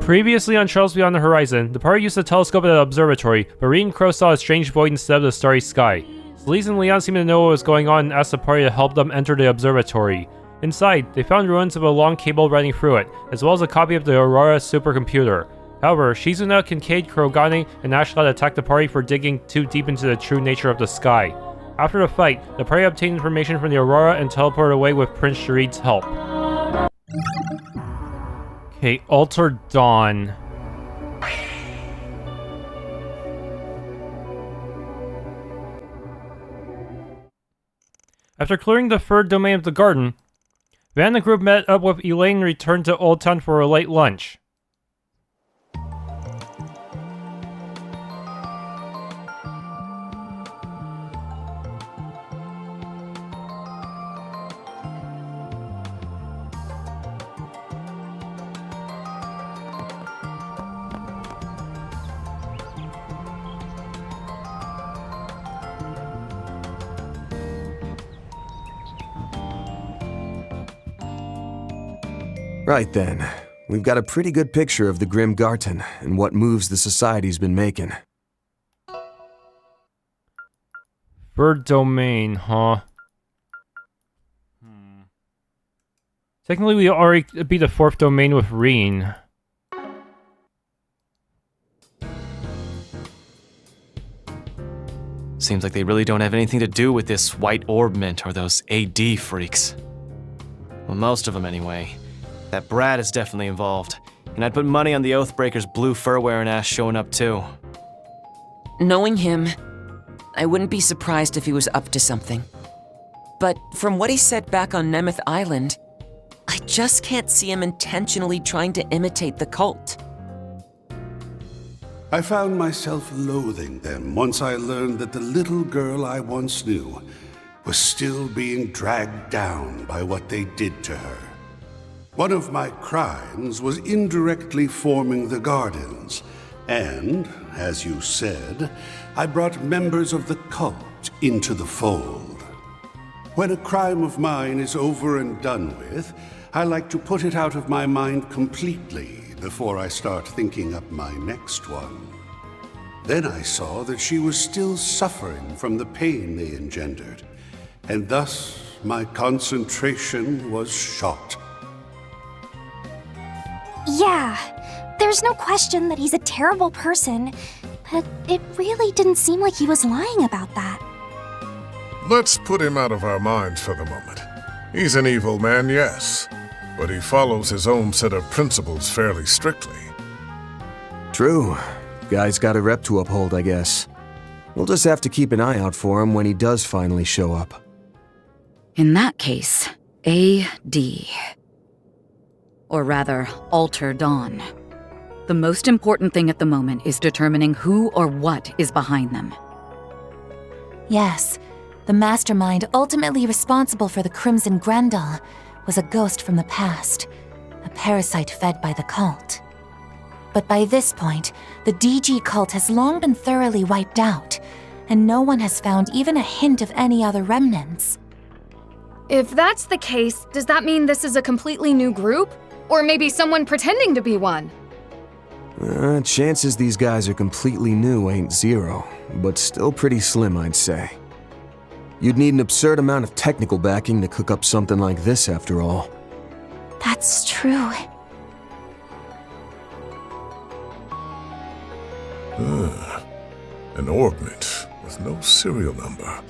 Previously on Charles Beyond the Horizon, the party used a telescope at the observatory, but Rean and Crow saw a strange void instead of the starry sky. Elise and Leon seemed to know what was going on and asked the party to help them enter the observatory. Inside, they found ruins of a long cable running through it, as well as a copy of the Aurora supercomputer. However, Shizuna, Kincaid, Kurogane, and Ashlat attacked the party for digging too deep into the true nature of the sky. After the fight, the party obtained information from the Aurora and teleported away with Prince Sharid's help. Okay, Alter Dawn. After clearing the third domain of the garden, Van and the group met up with Elaine and returned to Old Town for a late lunch. Right then, we've got a pretty good picture of the Grim Garten and what moves the society's been making. Third domain, huh? Technically, we already beat the fourth domain with Rean. Seems like they really don't have anything to do with this white orb mint or those AD freaks. Well, most of them anyway. That Brad is definitely involved, and I'd put money on the Oathbreaker's blue fur-wearing ass showing up too. Knowing him, I wouldn't be surprised if he was up to something. But from what he said back on Nemeth Island, I just can't see him intentionally trying to imitate the cult. I found myself loathing them once I learned that the little girl I once knew was still being dragged down by what they did to her. One of my crimes was indirectly forming the Gardens, and, as you said, I brought members of the cult into the fold. When a crime of mine is over and done with, I like to put it out of my mind completely before I start thinking up my next one. Then I saw that she was still suffering from the pain they engendered, and thus my concentration was shot. Yeah, there's no question that he's a terrible person, but it really didn't seem like he was lying about that. Let's put him out of our minds for the moment. He's an evil man, yes, but he follows his own set of principles fairly strictly. True. Guy's got a rep to uphold, I guess. We'll just have to keep an eye out for him when he does finally show up. In that case, A.D. Or rather, Alter Dawn. The most important thing at the moment is determining who or what is behind them. Yes, the mastermind ultimately responsible for the Crimson Grendel was a ghost from the past, a parasite fed by the cult. But by this point, the DG cult has long been thoroughly wiped out, and no one has found even a hint of any other remnants. If that's the case, does that mean this is a completely new group? Or maybe someone pretending to be one? Chances these guys are completely new ain't zero, but still pretty slim, I'd say. You'd need an absurd amount of technical backing to cook up something like this, after all. That's true. An orb mint with no serial number.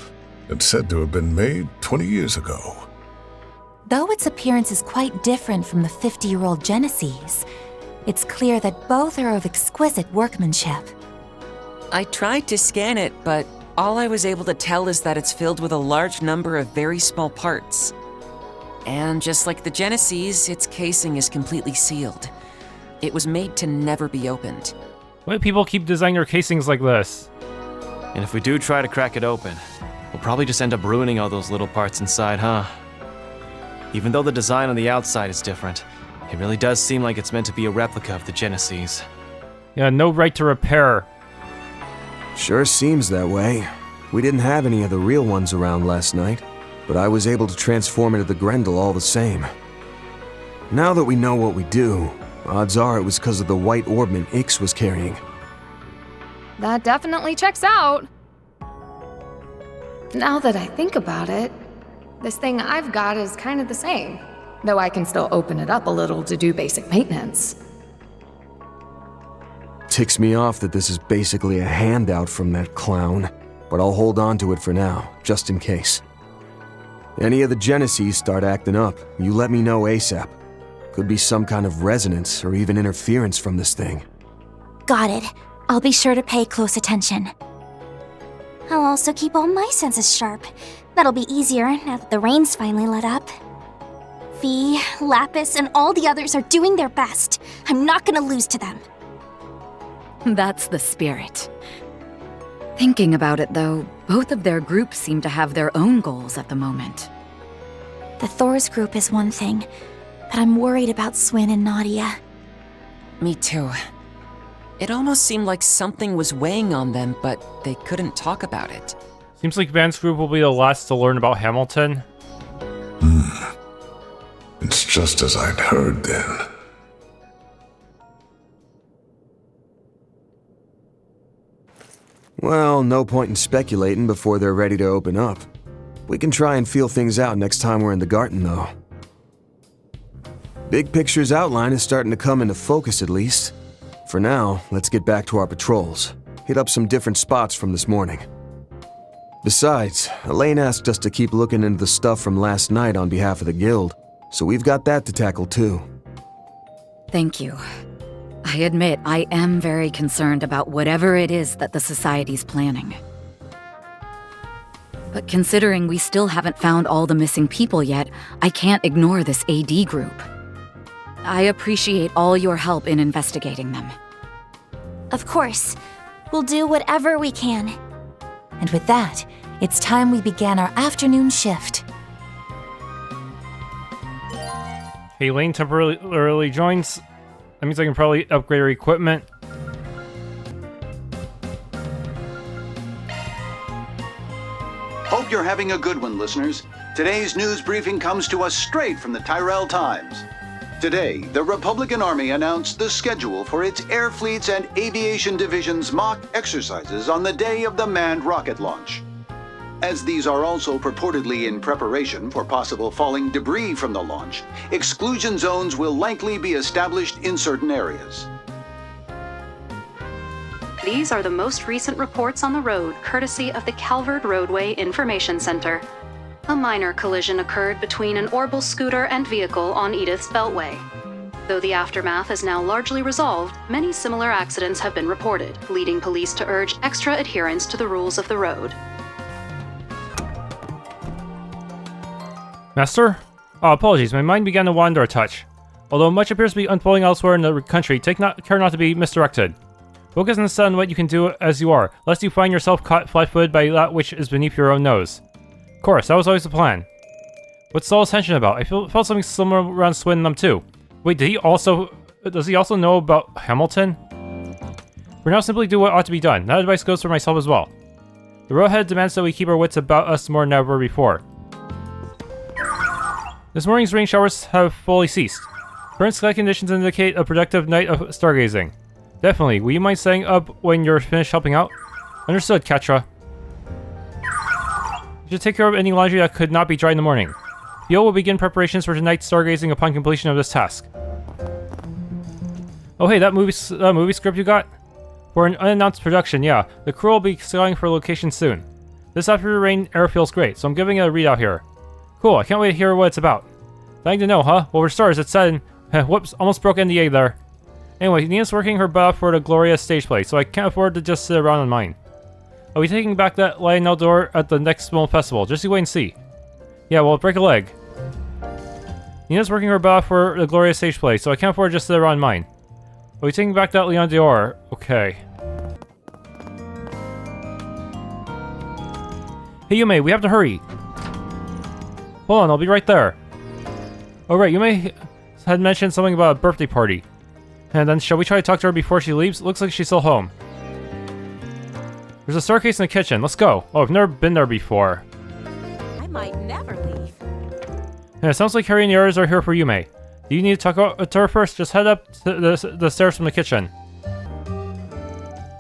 It's said to have been made 20 years ago. Though its appearance is quite different from the 50-year-old Genesis, it's clear that both are of exquisite workmanship. I tried to scan it, but all I was able to tell is that it's filled with a large number of very small parts. And just like the Genesis, its casing is completely sealed. It was made to never be opened. Why do people keep designing their casings like this? And if we do try to crack it open, we'll probably just end up ruining all those little parts inside, huh? Even though the design on the outside is different, it really does seem like it's meant to be a replica of the Genesis. Yeah, no right to repair. Sure seems that way. We didn't have any of the real ones around last night, but I was able to transform into the Grendel all the same. Now that we know what we do, Odds are it was because of the white orbment Ix was carrying. That definitely checks out. Now that I think about it, this thing I've got is kind of the same, though I can still open it up a little to do basic maintenance. Ticks me off that this is basically a handout from that clown, but I'll hold on to it for now, just in case. Any of the Genesees start acting up, you let me know ASAP. Could be some kind of resonance or even interference from this thing. Got it. I'll be sure to pay close attention. I'll also keep all my senses sharp. That'll be easier now that the rain's finally let up. V, Lapis, and all the others are doing their best. I'm not gonna lose to them. That's the spirit. Thinking about it, though, both of their groups seem to have their own goals at the moment. The Thor's group is one thing, but I'm worried about Swin and Nadia. Me too. It almost seemed like something was weighing on them, but they couldn't talk about it. Seems like Van's group will be the last to learn about Hamilton. It's just as I'd heard then. Well, no point in speculating before they're ready to open up. We can try and feel things out next time we're in the garden, though. Big picture's outline is starting to come into focus at least. For now, let's get back to our patrols. Hit up some different spots from this morning. Besides, Elaine asked us to keep looking into the stuff from last night on behalf of the guild, so we've got that to tackle too. Thank you. I admit I am very concerned about whatever it is that the Society's planning. But considering we still haven't found all the missing people yet, I can't ignore this AD group. I appreciate all your help in investigating them. Of course. We'll do whatever we can. And with that, it's time we began our afternoon shift. Hey, Elaine temporarily joins. That means I can probably upgrade her equipment. Hope you're having a good one, listeners. Today's news briefing comes to us straight from the Tyrell Times. Today, the Republican Army announced the schedule for its air fleets and aviation divisions' mock exercises on the day of the manned rocket launch. As these are also purportedly in preparation for possible falling debris from the launch, exclusion zones will likely be established in certain areas. These are the most recent reports on the road, courtesy of the Calvard Roadway Information Center. A minor collision occurred between an Orbital scooter and vehicle on Edith's Beltway. Though the aftermath is now largely resolved, many similar accidents have been reported, leading police to urge extra adherence to the rules of the road. Master? Apologies, my mind began to wander a touch. Although much appears to be unfolding elsewhere in the country, take care not to be misdirected. Focus instead on what you can do as you are, lest you find yourself caught flat-footed by that which is beneath your own nose. Of course, that was always the plan. What's Saul's tension about? I felt something similar around Swin and them too. Wait, does he also know about Hamilton? For now, simply do what ought to be done. That advice goes for myself as well. The roadhead demands that we keep our wits about us more than ever before. This morning's rain showers have fully ceased. Current sky conditions indicate a productive night of stargazing. Definitely. Will you mind staying up when you're finished helping out? Understood, Katra. You should take care of any laundry that could not be dried in the morning. Yo will begin preparations for tonight's stargazing upon completion of this task. Oh hey, that movie script you got? For an unannounced production, yeah. The crew will be scouting for a location soon. This after rain air feels great, so I'm giving it a readout here. Cool, I can't wait to hear what it's about. Dying to know, huh? Well, for starters, it's said whoops, almost broke NDA there. Anyway, Nina's working her butt off for the glorious stage play, so I can't afford to just sit around on mine. I'll be taking back that lion outdoor at the next small festival, just you wait and see. Yeah, well, break a leg. Nina's working her butt off for the glorious stage play, so I can't afford to just sit around mine. I'll be taking back that Leon Dior. Okay. Hey Yume, we have to hurry. Hold on, I'll be right there. Oh right, Yume had mentioned something about a birthday party. And then shall we try to talk to her before she leaves? Looks like she's still home. There's a staircase in the kitchen. Let's go. Oh, I've never been there before. I might never leave. Yeah, it sounds like Harry and the others are here for Yume. Do you need to talk to her first? Just head up to the stairs from the kitchen.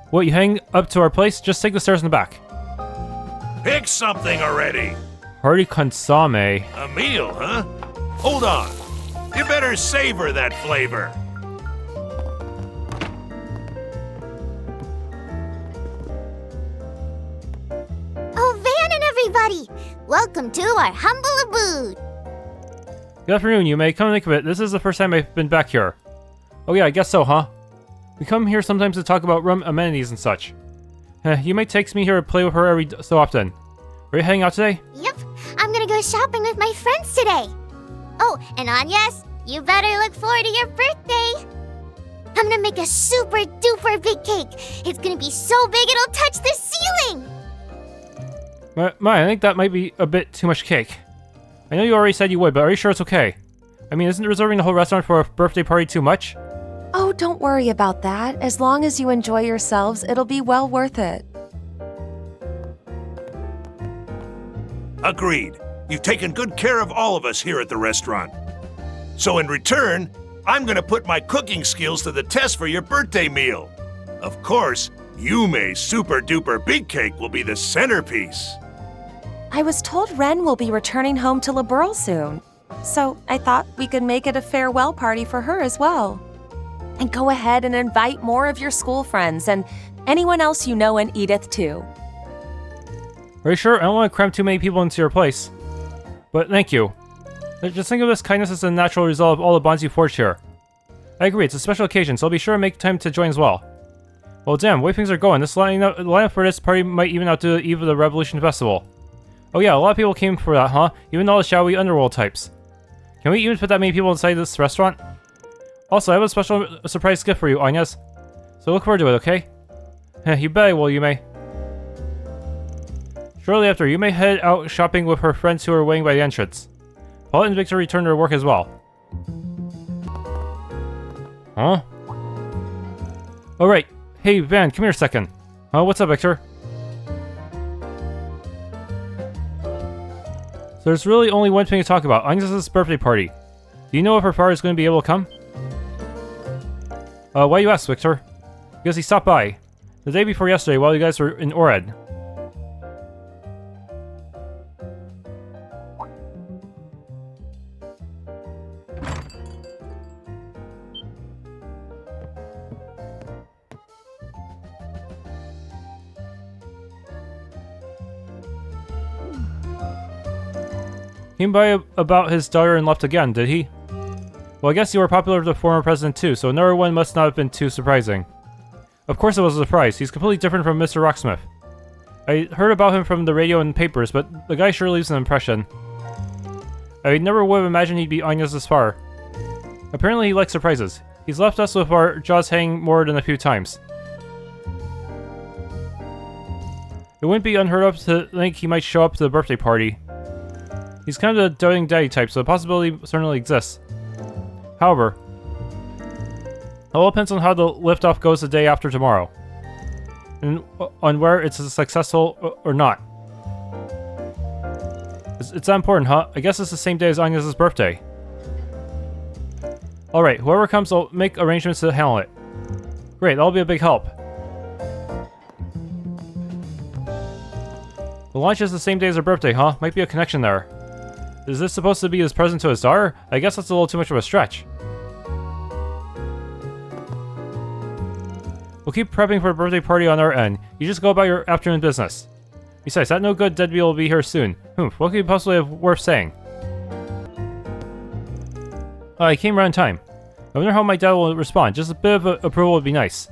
What, you heading up to our place? Just take the stairs in the back. Pick something already. Hearty consomme. A meal, huh? Hold on. You better savor that flavor. Oh, Van and everybody! Welcome to our humble abode. Good afternoon, Yume. Come to think of it, this is the first time I've been back here. Oh yeah, I guess so, huh? We come here sometimes to talk about room amenities and such. Yume takes me here to play with her every so often. Are you heading out today? Yep, I'm gonna go shopping with my friends today. Oh, and Agnes, you better look forward to your birthday. I'm gonna make a super duper big cake. It's gonna be so big it'll touch the ceiling. I think that might be a bit too much cake. I know you already said you would, but are you sure it's okay? I mean, isn't reserving the whole restaurant for a birthday party too much? Oh, don't worry about that. As long as you enjoy yourselves, it'll be well worth it. Agreed. You've taken good care of all of us here at the restaurant. So in return, I'm gonna put my cooking skills to the test for your birthday meal. Of course, Yume's super duper big cake will be the centerpiece. I was told Ren will be returning home to Liberl soon, so I thought we could make it a farewell party for her as well. And go ahead and invite more of your school friends and anyone else you know in Edith too. Are you sure? I don't want to cram too many people into your place. But thank you. Just think of this kindness as a natural result of all the bonds you forged here. I agree, it's a special occasion, so I'll be sure to make time to join as well. Well damn, the way things are going, this lineup for this party might even outdo the eve of the Revolution Festival. Oh yeah, a lot of people came for that, huh? Even all the shadowy underworld types. Can we even put that many people inside this restaurant? Also, I have a special surprise gift for you, Agnes. So look forward to it, okay? You bet I will, Yume. Shortly after, Yume head out shopping with her friends who are waiting by the entrance. Paulette and Victor return to work as well. Huh? Alright. Hey, Van, come here a second. What's up, Victor? So there's really only one thing to talk about, Agnes' birthday party. Do you know if her father is going to be able to come? Why you ask, Victor? Because he stopped by. The day before yesterday while you guys were in Ored. Came by about his daughter and left again, did he? Well, I guess you were popular with the former president too, so another one must not have been too surprising. Of course it was a surprise. He's completely different from Mr. Rocksmith. I heard about him from the radio and papers, but the guy sure leaves an impression. I never would have imagined he'd be Agnes this far. Apparently he likes surprises. He's left us with our jaws hanging more than a few times. It wouldn't be unheard of to think he might show up to the birthday party. He's kind of the doting daddy type, so the possibility certainly exists. However, it all depends on how the liftoff goes the day after tomorrow. And on where it's successful or not. It's that important, huh? I guess it's the same day as Agnes' birthday. Alright, whoever comes will make arrangements to handle it. Great, that'll be a big help. The launch is the same day as her birthday, huh? Might be a connection there. Is this supposed to be his present to his daughter? I guess that's a little too much of a stretch. We'll keep prepping for a birthday party on our end. You just go about your afternoon business. Besides, that no good deadbeat will be here soon. What could you possibly have worth saying? I came around in time. I wonder how my dad will respond. Just a bit of approval would be nice.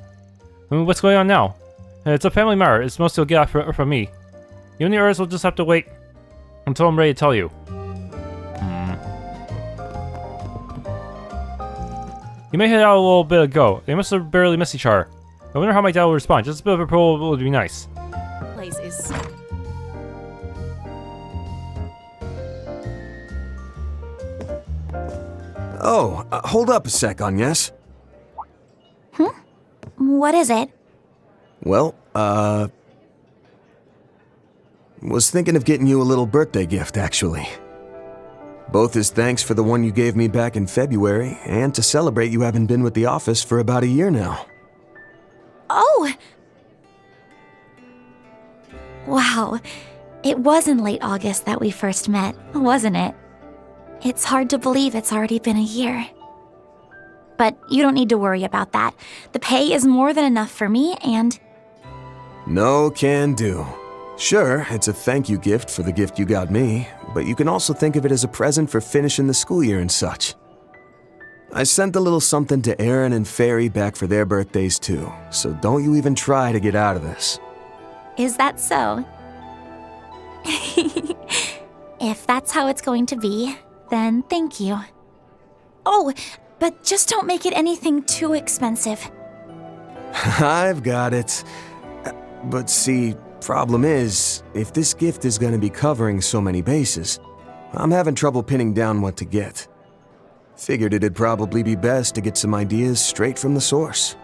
What's going on now? It's a family matter. It's most he'll get from me. You and the others will just have to wait until I'm ready to tell you. You may head out a little bit ago. They must have barely missed each other. I wonder how my dad will respond. Just a bit of approval would be nice. Place is... Oh, hold up a sec, Agnes. What is it? Well, was thinking of getting you a little birthday gift, actually. Both as thanks for the one you gave me back in February, and to celebrate you haven't been with the office for about a year now. Oh! Wow. It was in late August that we first met, wasn't it? It's hard to believe it's already been a year. But you don't need to worry about that. The pay is more than enough for me, and... No can do. Sure, it's a thank you gift for the gift you got me, but you can also think of it as a present for finishing the school year and such. I sent a little something to Aaron and Fairy back for their birthdays too, so don't you even try to get out of this. Is that so? If that's how it's going to be, then thank you. Oh, but just don't make it anything too expensive. I've got it. But see, problem is, if this gift is going to be covering so many bases, I'm having trouble pinning down what to get. Figured it'd probably be best to get some ideas straight from the source.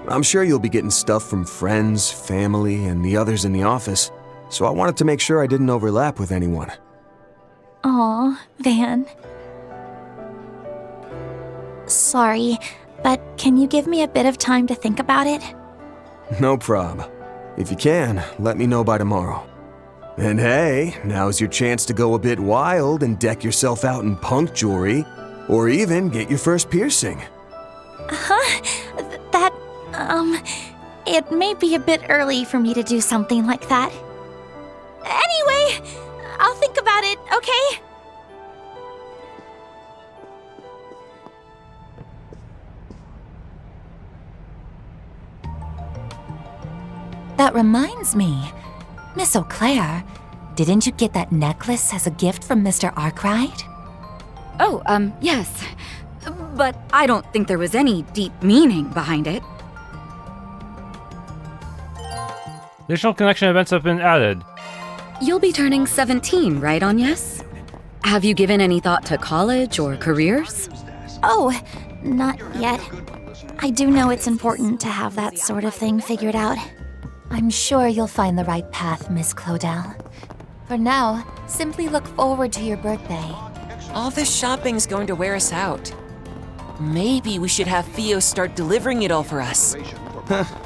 I'm sure you'll be getting stuff from friends, family, and the others in the office, so I wanted to make sure I didn't overlap with anyone. Aw, Van. Sorry, but can you give me a bit of time to think about it? No prob. If you can, let me know by tomorrow. And hey, now's your chance to go a bit wild and deck yourself out in punk jewelry, or even get your first piercing. It may be a bit early for me to do something like that. Anyway, I'll think about it, okay? That reminds me. Miss Eau Claire, didn't you get that necklace as a gift from Mr. Arkride? Oh, yes. But I don't think there was any deep meaning behind it. Additional connection events have been added. You'll be turning 17, right, Agnes? Have you given any thought to college or careers? Oh, not yet. I do know it's important to have that sort of thing figured out. I'm sure you'll find the right path, Miss Claudel. For now, simply look forward to your birthday. All this shopping's going to wear us out. Maybe we should have Theo start delivering it all for us.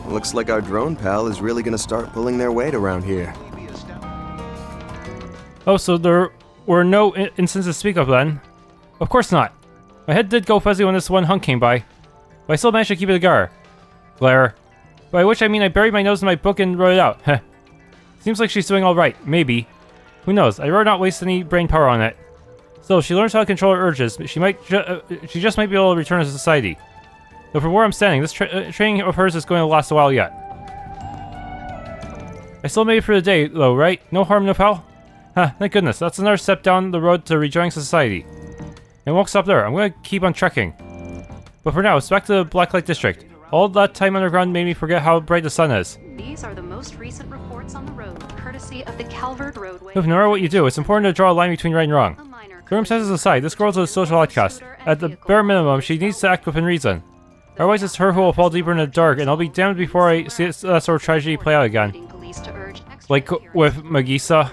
Looks like our drone pal is really gonna start pulling their weight around here. Oh, so there were no instances to speak of then? Of course not. My head did go fuzzy when this one hunk came by, but I still managed to keep it agar. Glare. By which I mean I buried my nose in my book and wrote it out. Heh. Seems like she's doing alright, maybe. Who knows, I'd rather not waste any brain power on it. Still, if she learns how to control her urges, she just might be able to return to society. Though from where I'm standing, this training of hers is going to last a while yet. I still made it for the day, though, right? No harm, no foul? Huh, thank goodness, that's another step down the road to rejoining society. And it won't stop there, I'm going to keep on trekking. But for now, it's back to the Blacklight District. All that time underground made me forget how bright the sun is. These are the most recent reports on the road, courtesy of the Calvard roadway. No matter what you do, it's important to draw a line between right and wrong. Circumstances aside, this girl's a social outcast. At the bare minimum, she needs to act within reason. Otherwise, it's her who will fall deeper in the dark, and I'll be damned before I see that sort of tragedy play out again. Like with Magisa.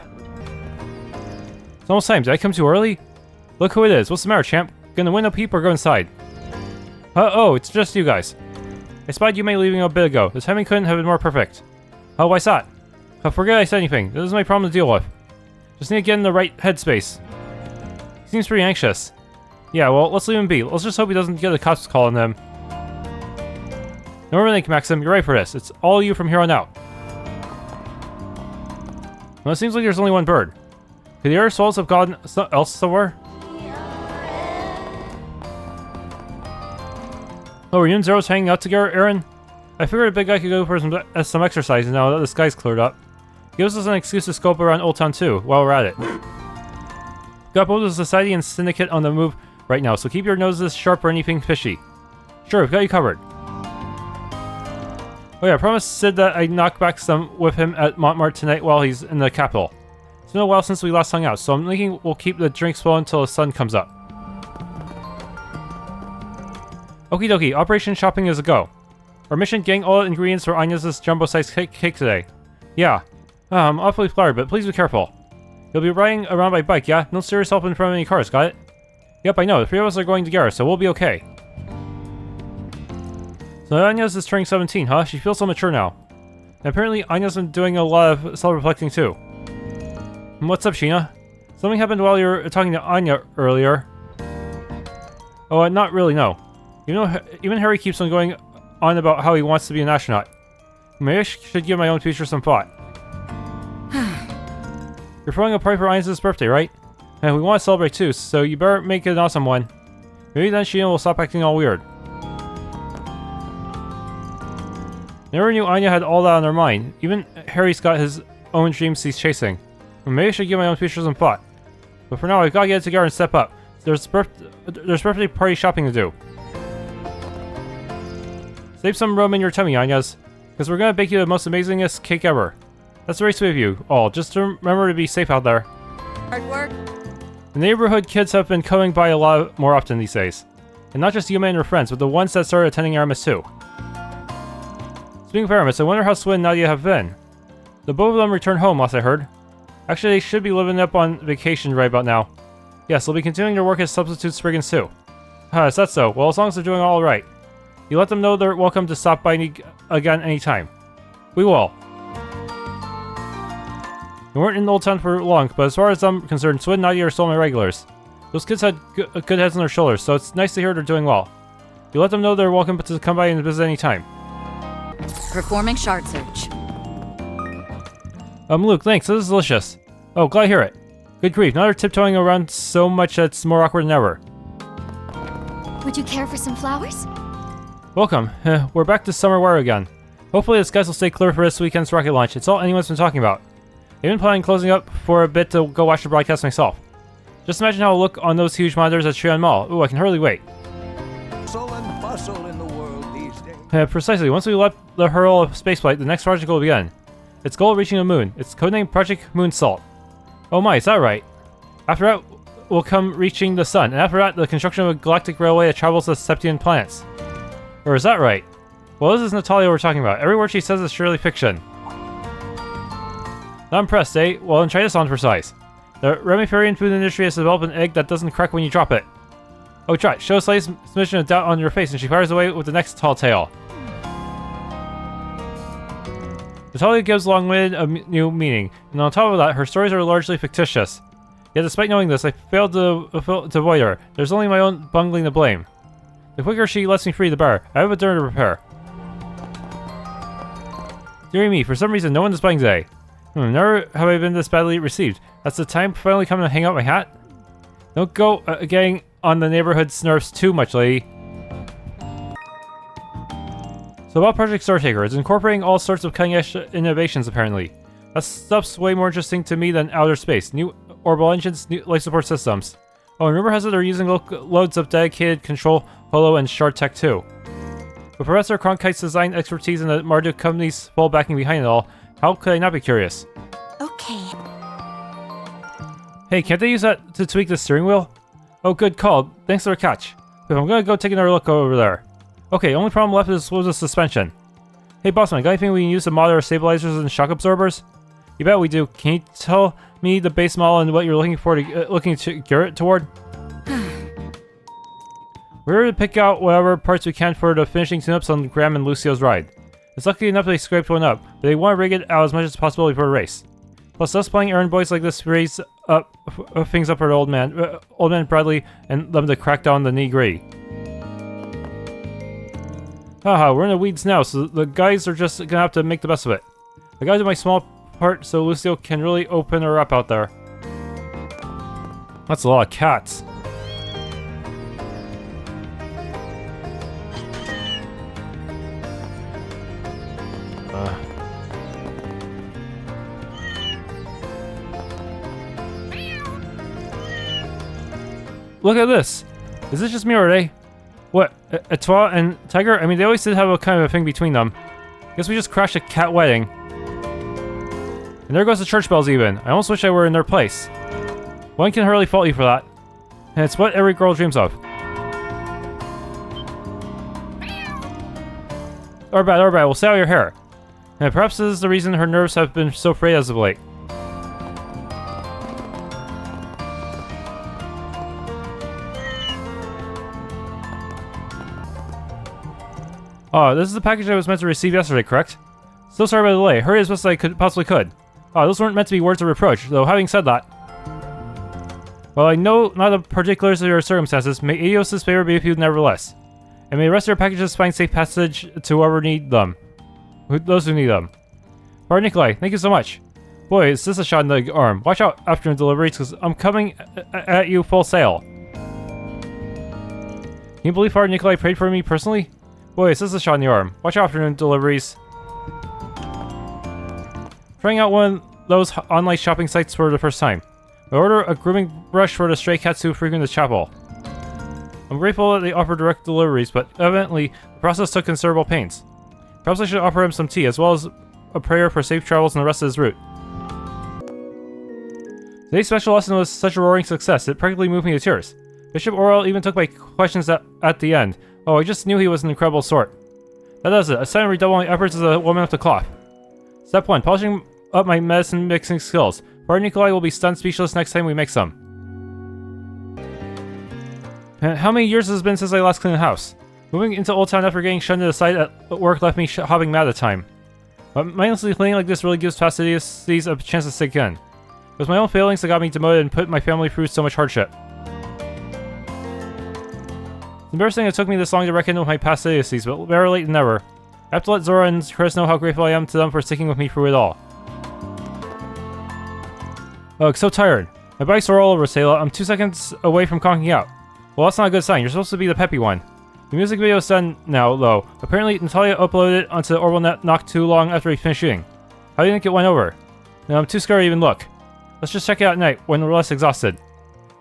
It's almost time. Did I come too early? Look who it is. What's the matter, champ? Gonna win a peep or go inside? Oh, it's just you guys. I spied you May leaving a bit ago. The timing couldn't have been more perfect. Oh, why's that? I forget I said anything. This is my problem to deal with. Just need to get in the right headspace. He seems pretty anxious. Yeah, well, let's leave him be. Let's just hope he doesn't get a cops call on him. No overthink, Maxim. You're right for this. It's all you from here on out. Well, it seems like there's only one bird. Could the other souls have gone else somewhere? Oh, are you and Zero's hanging out together, Aaron? I figured a big guy could go for some exercise now that the sky's cleared up. Gives us an excuse to scope around Old Town too, while we're at it. Got both the Society and Syndicate on the move right now, so keep your noses sharp for anything fishy. Sure, we've got you covered. Oh yeah, I promised Sid that I'd knock back some with him at Montmartre tonight while he's in the capital. It's been a while since we last hung out, so I'm thinking we'll keep the drinks flowing until the sun comes up. Okie dokie, Operation Shopping is a go. Our mission, getting all the ingredients for Agnes' jumbo-sized cake today. Yeah. I'm awfully flattered, but please be careful. You'll be riding around by bike, yeah? No serious help in front of any cars, got it? Yep, I know. The 3 of us are going together, so we'll be okay. So Anya's is turning 17, huh? She feels so mature now. And apparently Anya's been doing a lot of self-reflecting too. What's up, Sheena? Something happened while you were talking to Anya earlier. Oh, not really, no. Even Harry keeps on going on about how he wants to be an astronaut. Maybe I should give my own future some thought. You're throwing a party for Anya's birthday, right? And we want to celebrate too, so you better make it an awesome one. Maybe then Sheena will stop acting all weird. Never knew Anya had all that on her mind. Even Harry's got his own dreams he's chasing. Maybe I should give my own future some thought. But for now, I've got to get it together and step up. There's birthday party shopping to do. Save some room in your tummy, Anya's, because we're gonna bake you the most amazingest cake ever. That's very sweet of you all. Just remember to be safe out there. Hard work. The neighborhood kids have been coming by a lot more often these days. And not just Yuma and her friends, but the ones that started attending Aramis too. Speaking of Aramis, I wonder how Swin and Nadia have been. The both of them returned home, last I heard. Actually, they should be living up on vacation right about now. Yes, they'll be continuing their work as substitute Spriggans too. Is that so? Well, as long as they're doing all right. You let them know they're welcome to stop by again anytime. We will. We weren't in Old Town for long, but as far as I'm concerned, Swin and Nadia are still my regulars. Those kids had good heads on their shoulders, so it's nice to hear they're doing well. You let them know they're welcome to come by and visit anytime. Performing shard search. Luke, thanks. This is delicious. Oh, glad to hear it. Good grief, now they're tiptoeing around so much that it's more awkward than ever. Would you care for some flowers? Welcome. We're back to summer weather again. Hopefully the skies will stay clear for this weekend's rocket launch. It's all anyone's been talking about. I've been planning closing up for a bit to go watch the broadcast myself. Just imagine how it'll look on those huge monitors at Trion Mall. Ooh, I can hardly wait. Hustle and bustle in the world these days. Precisely. Once we let the hurl of spaceflight, the next project will begin. Its goal, reaching the moon. It's codenamed Project Moonsalt. Oh my, is that right? After that will come reaching the sun, and after that, the construction of a galactic railway that travels the Sept-Terrion planets. Or is that right? Well, this is Natalia we're talking about. Every word she says is surely fiction. Not impressed, eh? Well, then try this on for size. The Remiferian food industry has developed an egg that doesn't crack when you drop it. Oh, try it. Show a slight smidgen of doubt on your face, and she fires away with the next tall tale. Natalia gives long-winded a new meaning, and on top of that, her stories are largely fictitious. Yet despite knowing this, I failed to avoid her. There's only my own bungling to blame. The quicker she lets me free, the better. I have a dinner to prepare. Dear me, for some reason, no one is buying today. Never have I been this badly received. That's the time finally coming to hang out my hat? Don't go getting on the neighborhood's nerves too much, lady. So about Project Startaker, it's incorporating all sorts of cutting-edge innovations, apparently. That stuff's way more interesting to me than outer space. New orbital engines, new life support systems. Oh, and rumor has it they're using loads of dedicated control, holo, and shard tech too. With Professor Cronkite's design expertise and the Marduk company's full backing behind it all, how could I not be curious? Okay. Hey, can't they use that to tweak the steering wheel? Oh, good call. Thanks for the catch. But I'm gonna go take another look over there. Okay, only problem left is the suspension. Hey, bossman, got anything we can use to model our stabilizers and shock absorbers? You bet we do. Can you tell me the base model and what you're looking for looking to gear it toward? We're here to pick out whatever parts we can for the finishing tune-ups on Graham and Lucio's ride. It's lucky enough they scraped one up, but they want to rig it out as much as possible before the race. Plus, us playing errand boys like this raise up things up for the old man Bradley and them to crack down the nitty-gritty. Haha, we're in the weeds now, so the guys are just gonna have to make the best of it. I gotta do my small part so Lucio can really open her up out there. That's a lot of cats. Look at this. Is this just me or are they? What, Etoile and Tiger? I mean, they always did have a kind of a thing between them. Guess we just crashed a cat wedding. And there goes the church bells even. I almost wish I were in their place. One can hardly fault you for that. And it's what every girl dreams of. Orbad, we'll stay out of your hair. And perhaps this is the reason her nerves have been so frayed as of late. Oh, this is the package I was meant to receive yesterday, correct? So sorry about the delay. Hurry as best I possibly could. Oh, those weren't meant to be words of reproach, though having said that. Well, I know not the particulars of your circumstances, may Eios' favor be with you nevertheless. And may the rest of your packages find safe passage to whoever need them. Those who need them. Alright, Nikolai, thank you so much. Boy, is this a shot in the arm. Watch out afternoon deliveries, because I'm coming at you full sail. Can you believe Father Nikolai prayed for me personally? Boy, is this a shot in the arm. Watch out afternoon deliveries. Trying out one of those online shopping sites for the first time. I order a grooming brush for the stray cats who frequent the chapel. I'm grateful that they offer direct deliveries, but evidently the process took considerable pains. Perhaps I should offer him some tea, as well as a prayer for safe travels on the rest of his route. Today's special lesson was such a roaring success, it practically moved me to tears. Bishop Orel even took my questions at the end. Oh, I just knew he was an incredible sort. That does it. I decided to redouble my efforts as a woman of the cloth. Step 1. Polishing up my medicine mixing skills. Father Nikolai will be stunned speechless next time we make some. How many years has it been since I last cleaned the house? Moving into Old Town after getting shunned to the side at work left me hopping mad at the time. But mindlessly cleaning like this really gives fastidious a chance to sink in. It was my own failings that got me demoted and put my family through so much hardship. It's embarrassing it took me this long to reckon with my past idiocies, but better late than never. I have to let Zora and Chris know how grateful I am to them for sticking with me through it all. Ugh, so tired. My bike's are all over, Sayla. I'm 2 seconds away from conking out. Well, that's not a good sign. You're supposed to be the peppy one. The music video is done now, though. Apparently, Natalia uploaded it onto the Orbital Net not too long after we finished shooting. How do you think it went over? No, I'm too scared to even look. Let's just check it out at night, when we're less exhausted.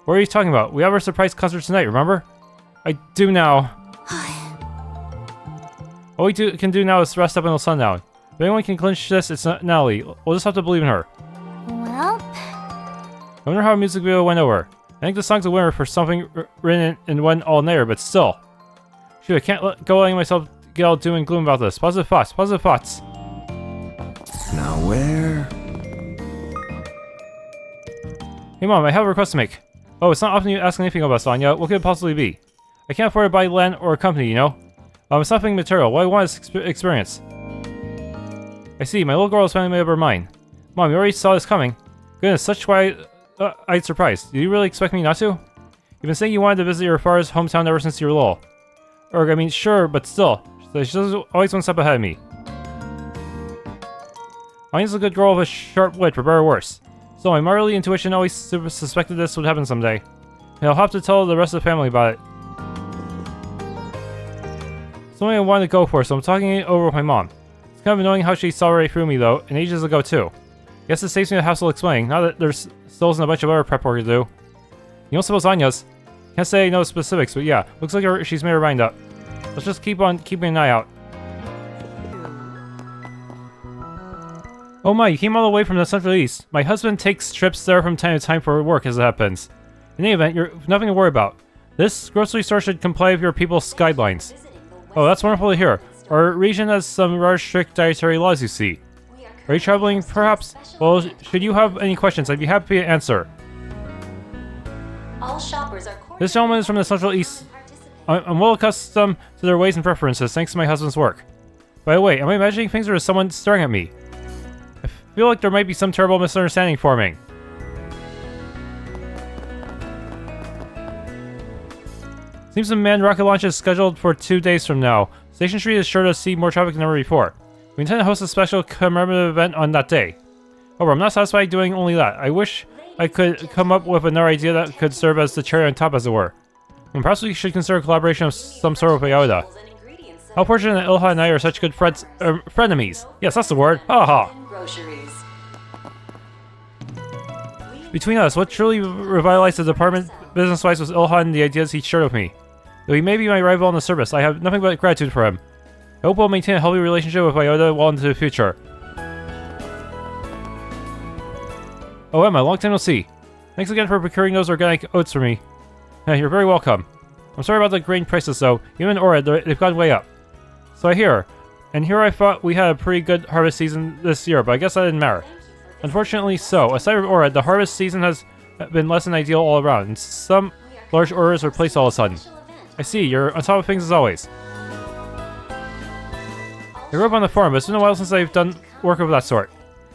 What are you talking about? We have our surprise concert tonight, remember? I do now. All we can do now is rest up until sundown. If anyone can clinch this, it's not Natalie. We'll just have to believe in her. Well... I wonder how our music video went over. I think the song's a winner for something written in one all-nighter, but still. Shoot, I can't go letting myself get all doom and gloom about this. Positive thoughts, positive thoughts. Now where? Hey Mom, I have a request to make. Oh, it's not often you ask anything of us, Anya. What could it possibly be? I can't afford to buy land or a company, you know? It's nothing material. What I want is experience. I see, my little girl is finally made up her mind. Mom, you already saw this coming. Goodness, such why I'd surprised. Did you really expect me not to? You've been saying you wanted to visit your father's hometown ever since you were little. Or, I mean, sure, but still. She's always one step ahead of me. Anya's a good girl with a sharp wit, for better or worse. So my motherly intuition always suspected this would happen someday. And I'll have to tell the rest of the family about it. Something I wanted to go for, so I'm talking it over with my mom. It's kind of annoying how she saw right through me, though, and ages ago, too. Guess it saves me the hassle explaining, now that there's still a bunch of other prep work to do. You don't suppose Anya's? Can't say I know specifics, but yeah, looks like she's made her mind up. Let's just keep on keeping an eye out. Oh my, you came all the way from the Central East. My husband takes trips there from time to time for work, as it happens. In any event, you're nothing to worry about. This grocery store should comply with your people's guidelines. Oh, that's wonderful to hear. Our region has some rather strict dietary laws, you see. Are you traveling, perhaps? Well, should you have any questions, I'd be happy to answer. All shoppers are This gentleman is from the Central East. I'm well accustomed to their ways and preferences, thanks to my husband's work. By the way, am I imagining things or is someone staring at me? I feel like there might be some terrible misunderstanding forming. Seems the manned rocket launch is scheduled for 2 days from now. Station Street is sure to see more traffic than ever before. We intend to host a special commemorative event on that day. However, I'm not satisfied doing only that. I wish I could come up with another idea that could serve as the cherry on top, as it were. And perhaps we should consider a collaboration of some sort with Iota. How fortunate that Ilha and I are such good friends, frenemies. Yes, that's the word. Haha. Between us, what truly revitalized the department business-wise was Ilha and the ideas he shared with me. Though he may be my rival in the service, I have nothing but gratitude for him. I hope we'll maintain a healthy relationship with Iota well into the future. Oh, Emma, long time no see. Thanks again for procuring those organic oats for me. You're very welcome. I'm sorry about the grain prices, though. Even in Orad, they've gone way up. So I hear. And here I thought we had a pretty good harvest season this year, but I guess that didn't matter. Unfortunately so. Aside from Orad, the harvest season has been less than ideal all around, and some large orders were placed all of a sudden. I see, you're on top of things as always. grew up on the farm, but it's been a while since I've done work of that sort.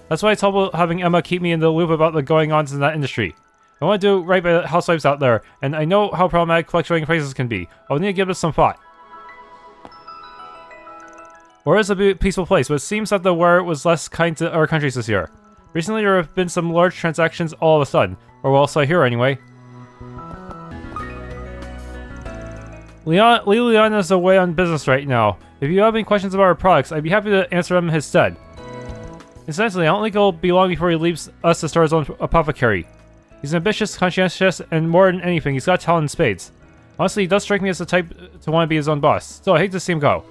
That's why it's helpful having Emma keep me in the loop about the going-ons in that industry. I want to do right by the housewives out there, and I know how problematic fluctuating prices can be. I'll need to give this some thought. War is a peaceful place, but it seems that the war was less kind to our countries this year. Recently, there have been some large transactions all of a sudden, or well, so I hear anyway. Leon is away on business right now. If you have any questions about our products, I'd be happy to answer them in his stead. Incidentally, I don't think it'll be long before he leaves us to start his own apothecary. He's ambitious, conscientious, and more than anything, he's got talent in spades. Honestly, he does strike me as the type to want to be his own boss. Still, I hate to see him go.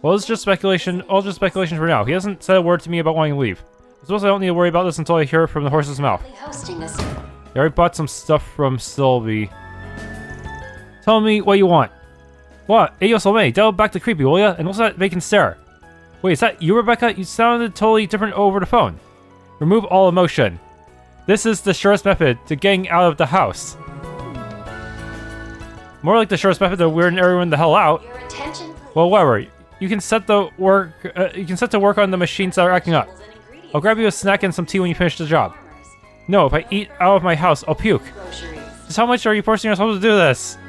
Well, it's just speculation, all just speculation for now. He hasn't said a word to me about wanting to leave. I suppose I don't need to worry about this until I hear it from the horse's mouth. I already bought some stuff from Sylvie. Tell me what you want. What? Ayo Solme, dial back to creepy, will ya? And what's that vacant stare? Wait, is that you, Rebecca? You sounded totally different over the phone. Remove all emotion. This is the surest method to getting out of the house. More like the surest method to weirding everyone the hell out. Well, whatever. You can set to work on the machines that are acting up. I'll grab you a snack and some tea when you finish the job. No, if I eat out of my house, I'll puke. Just how much are you forcing yourself to do this?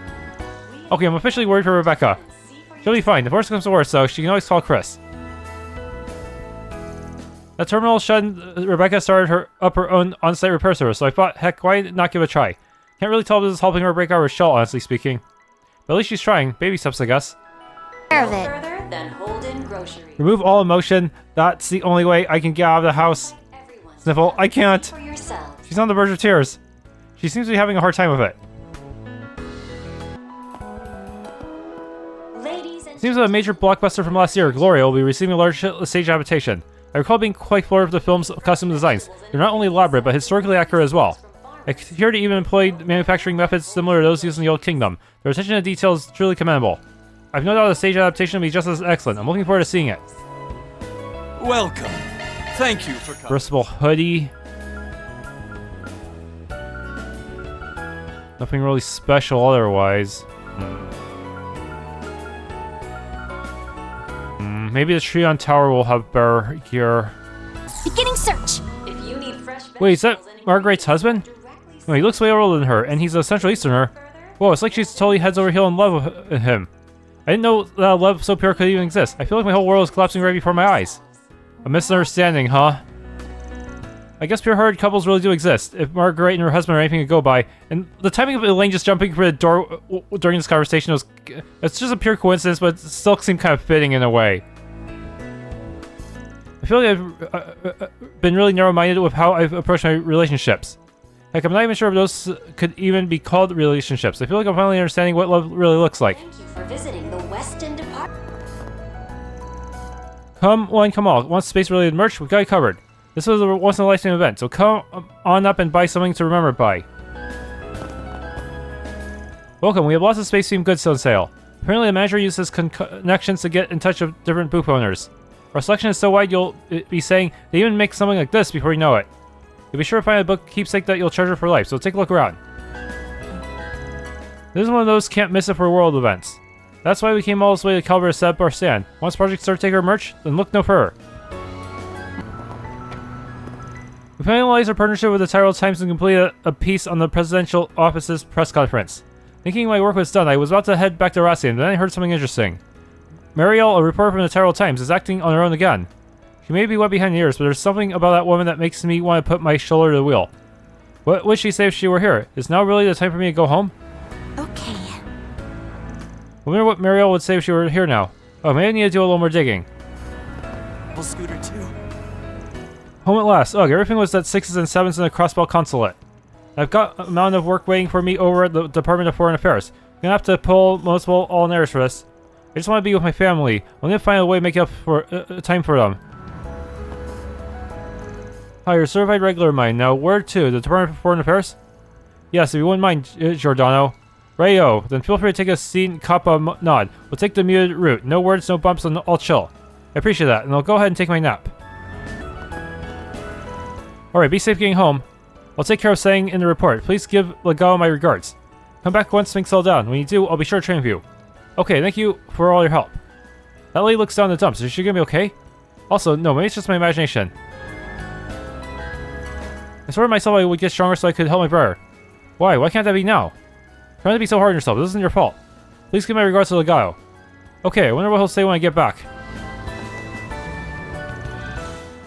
Okay, I'm officially worried for Rebecca. She'll be fine. If worst comes to worst, though, she can always call Chris. At Terminal Shed, Rebecca started her own on-site repair service, so I thought, heck, why not give it a try? Can't really tell if this is helping her break out of her shell, honestly speaking. But at least she's trying. Baby steps, I guess. Remove all emotion. That's the only way I can get out of the house. Sniffle. I can't. She's on the verge of tears. She seems to be having a hard time with it. Seems that a major blockbuster from last year, Gloria, will be receiving a large stage adaptation. I recall being quite floored with the film's costume designs. They're not only elaborate, but historically accurate as well. I hear they even employed manufacturing methods similar to those used in the Old Kingdom. Their attention to detail is truly commendable. I've no doubt the stage adaptation will be just as excellent. I'm looking forward to seeing it. Welcome. Thank you for coming. Versatile hoodie. Nothing really special otherwise. Maybe the Treon Tower will have better gear. Beginning search. Wait, is that Margaret's husband? No, he looks way older than her, and he's a Central Easterner. Whoa, it's like she's totally heads over heel in love with him. I didn't know that love so pure could even exist. I feel like my whole world is collapsing right before my eyes. A misunderstanding, huh? I guess pure-hearted couples really do exist, if Margaret and her husband are anything to go by. And the timing of Elaine just jumping through the door during this conversation was... It's just a pure coincidence, but it still seemed kind of fitting in a way. I feel like I've been really narrow-minded with how I've approached my relationships. Heck, I'm not even sure if those could even be called relationships. I feel like I'm finally understanding what love really looks like. Thank you for visiting the Weston Department. Come one, come all. Want space-related merch? We got you covered. This was a once-in-a-lifetime event, so come on up and buy something to remember it by. Welcome, we have lots of space-themed goods on sale. Apparently the manager uses connections to get in touch with different booth owners. Our selection is so wide you'll be saying they even make something like this before you know it. You'll be sure to find a book keepsake that you'll treasure for life, so take a look around. This is one of those can't miss it for world events. That's why we came all this way to Calvard to set up our stand. Once projects start to take our merch, then look no further. We finalized our partnership with the Tyrell Times and completed a piece on the presidential office's press conference. Thinking my work was done, I was about to head back to Rassian, then I heard something interesting. Marielle, a reporter from the Tyrell Times, is acting on her own again. She may be wet behind the ears, but there's something about that woman that makes me want to put my shoulder to the wheel. What would she say if she were here? Is now really the time for me to go home? Okay. I wonder what Marielle would say if she were here now. Oh, maybe I need to do a little more digging. Scooter too. Home at last. Ugh, everything was at 6s and 7s in the Crossbell Consulate. I've got an amount of work waiting for me over at the Department of Foreign Affairs. I'm gonna have to pull multiple all-nighters for this. I just want to be with my family. I'm gonna find a way to make up for time for them. Hi, you're certified regular of mine. Now, where to? The Department of Foreign Affairs? Yes, if you wouldn't mind, Giordano. Rayo, then feel free to take a seat and cop a nod. We'll take the muted route. No words, no bumps, and I'll chill. I appreciate that, and I'll go ahead and take my nap. Alright, be safe getting home. I'll take care of saying in the report. Please give Legao my regards. Come back once things settle down. When you do, I'll be sure to train with you. Okay, thank you for all your help. That lady looks down the dumps. Is she gonna be okay? Also, no, maybe it's just my imagination. I swore to myself I would get stronger so I could help my brother. Why? Why can't that be now? Trying to be so hard on yourself. This isn't your fault. Please give my regards to Legato. Okay, I wonder what he'll say when I get back.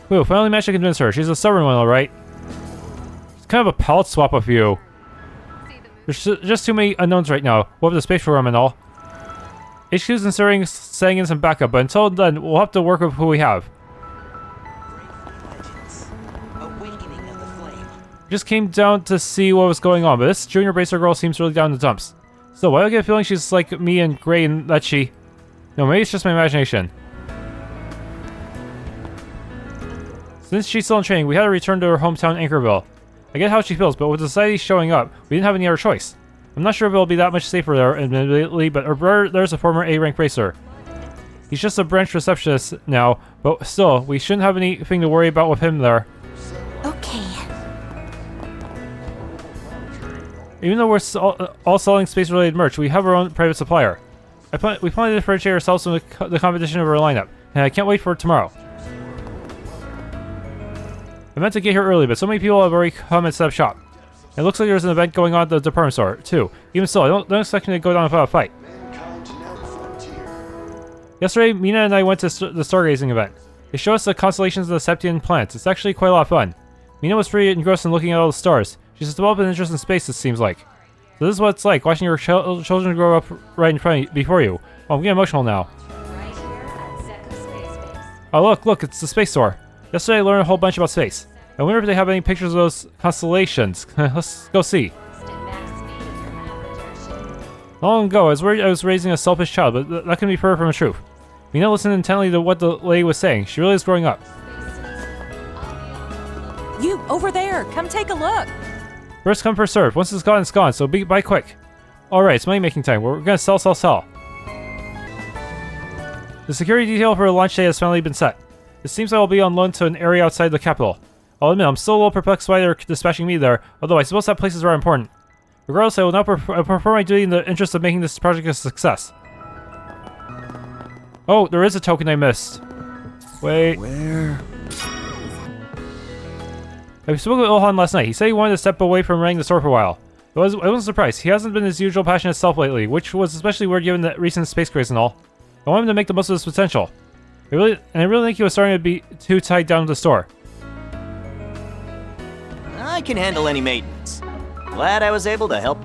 Whew, finally managed to convince her. She's a stubborn one, alright. It's kind of a palette swap of you. There's just too many unknowns right now. What with the space program and all. HQ's considering setting in some backup, but until then, we'll have to work with who we have. Just came down to see what was going on, but this junior bracer girl seems really down in the dumps. So why do I get a feeling she's like me and Gray and that she... No, maybe it's just my imagination. Since she's still in training, we had to return to her hometown Anchorville. I get how she feels, but with society showing up, we didn't have any other choice. I'm not sure if it'll be that much safer there, admittedly, but her brother there's a former A-rank bracer. He's just a branch receptionist now, but still, we shouldn't have anything to worry about with him there. Okay. Even though we're all selling space-related merch, we have our own private supplier. We plan to differentiate ourselves from the competition of our lineup, and I can't wait for tomorrow. I meant to get here early, but so many people have already come and set up shop. It looks like there's an event going on at the department store, too. Even still, I don't expect me to go down without a fight. Yesterday, Mina and I went to the stargazing event. They showed us the constellations of the Sept-Terrion planets. It's actually quite a lot of fun. Mina was pretty engrossed in looking at all the stars. She's developed an interest in space, it seems like. So this is what it's like, watching your children grow up right in front of before you. Oh, I'm getting emotional now. Oh look, it's the space store. Yesterday I learned a whole bunch about space. I wonder if they have any pictures of those constellations. Let's go see. Long ago, I was worried I was raising a selfish child, but that can be further from the truth. Mina listened intently to what the lady was saying. She really is growing up. You, over there! Come take a look! First come, first serve. Once it's gone, so buy quick. Alright, it's money making time. We're gonna sell. The security detail for the launch day has finally been set. It seems I will be on loan to an area outside the capital. I'll admit, I'm still a little perplexed why they're dispatching me there, although I suppose that place is rather important. Regardless, I will now perform my duty in the interest of making this project a success. Oh, there is a token I missed. Wait. Where? I spoke with Ilhan last night. He said he wanted to step away from running the store for a while. I wasn't surprised. He hasn't been his usual passionate self lately, which was especially weird given the recent space craze and all. I want him to make the most of his potential. I really think he was starting to be too tied down to the store. I can handle any maintenance. Glad I was able to help.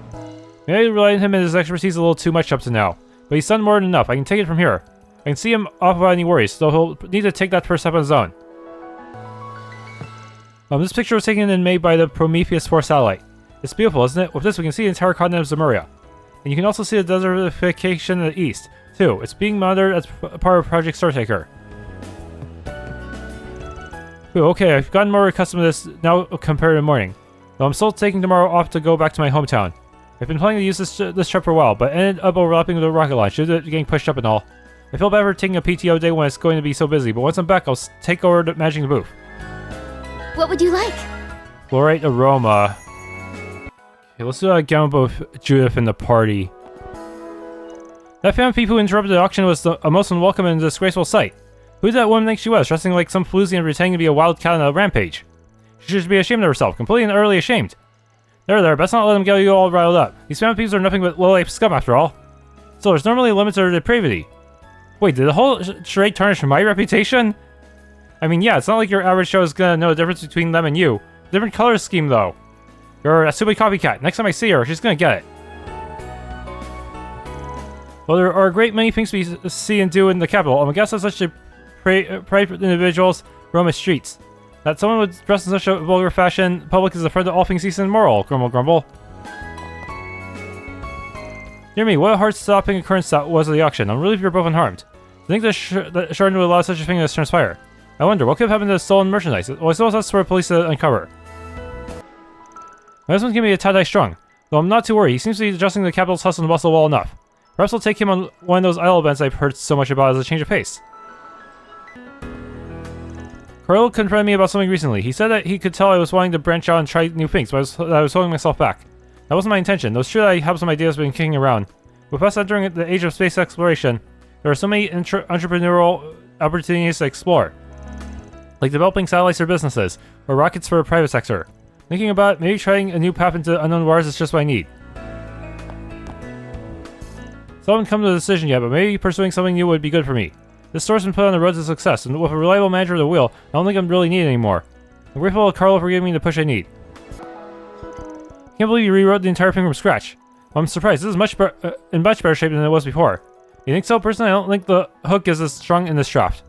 Maybe I relied on him and his expertise a little too much up to now, but he's done more than enough. I can take it from here. I can see him off without any worries, though he'll need to take that first step on his own. This picture was taken in May by the Prometheus 4 satellite. It's beautiful, isn't it? With this, we can see the entire continent of Zemuria. And you can also see the desertification in the east, too. It's being monitored as part of Project Startaker. Ooh, okay, I've gotten more accustomed to this now compared to the morning. Though I'm still taking tomorrow off to go back to my hometown. I've been planning to use this trip for a while, but ended up overlapping with the rocket launch due to it getting pushed up and all. I feel bad for taking a PTO day when it's going to be so busy, but once I'm back, I'll take over managing the booth. What would you like? Fluorite aroma. Okay, let's do that again with both Judith and the party. That fan thief who interrupted the auction was a most unwelcome and disgraceful sight. Who did that woman think she was, dressing like some floozy and pretending to be a wildcat on a rampage? She should be ashamed of herself, completely and utterly ashamed. There, best not let them get you all riled up. These fan thieves are nothing but low-life scum after all. So there's normally a limit to their depravity. Wait, did the whole charade tarnish my reputation? I mean, yeah, it's not like your average show is gonna know the difference between them and you. Different color scheme, though. You're a stupid copycat. Next time I see her, she's gonna get it. Well, there are a great many things we see and do in the capital. I guess that such a private individuals roam the streets. That someone would dress in such a vulgar fashion, public is a friend of all things decent and moral. Grumble, grumble. Dear me, what a heart-stopping occurrence that was at the auction. I'm relieved you're both unharmed. I think that Chardon would allow such a thing to transpire. I wonder, what could have happened to the stolen merchandise? Well, I suppose that's for the police to uncover. My husband can be a tad strong, though I'm not too worried. He seems to be adjusting the capital's hustle and bustle well enough. Perhaps I'll take him on one of those idle events I've heard so much about as a change of pace. Carl confronted me about something recently. He said that he could tell I was wanting to branch out and try new things, but I was holding myself back. That wasn't my intention, though it's true that I have some ideas been kicking around. With us entering the age of space exploration, There are so many entrepreneurial opportunities to explore, like developing satellites for businesses, or rockets for the private sector. Thinking about it, maybe trying a new path into unknown waters is just what I need. Still haven't come to a decision yet, but maybe pursuing something new would be good for me. This store's been put on the road to success, and with a reliable manager at the wheel, I don't think I'm really needed anymore. I'm grateful to Carlo for giving me the push I need. Can't believe you rewrote the entire thing from scratch. Well, I'm surprised. This is in much better shape than it was before. You think so? Personally, I don't think the hook is as strong in this draft.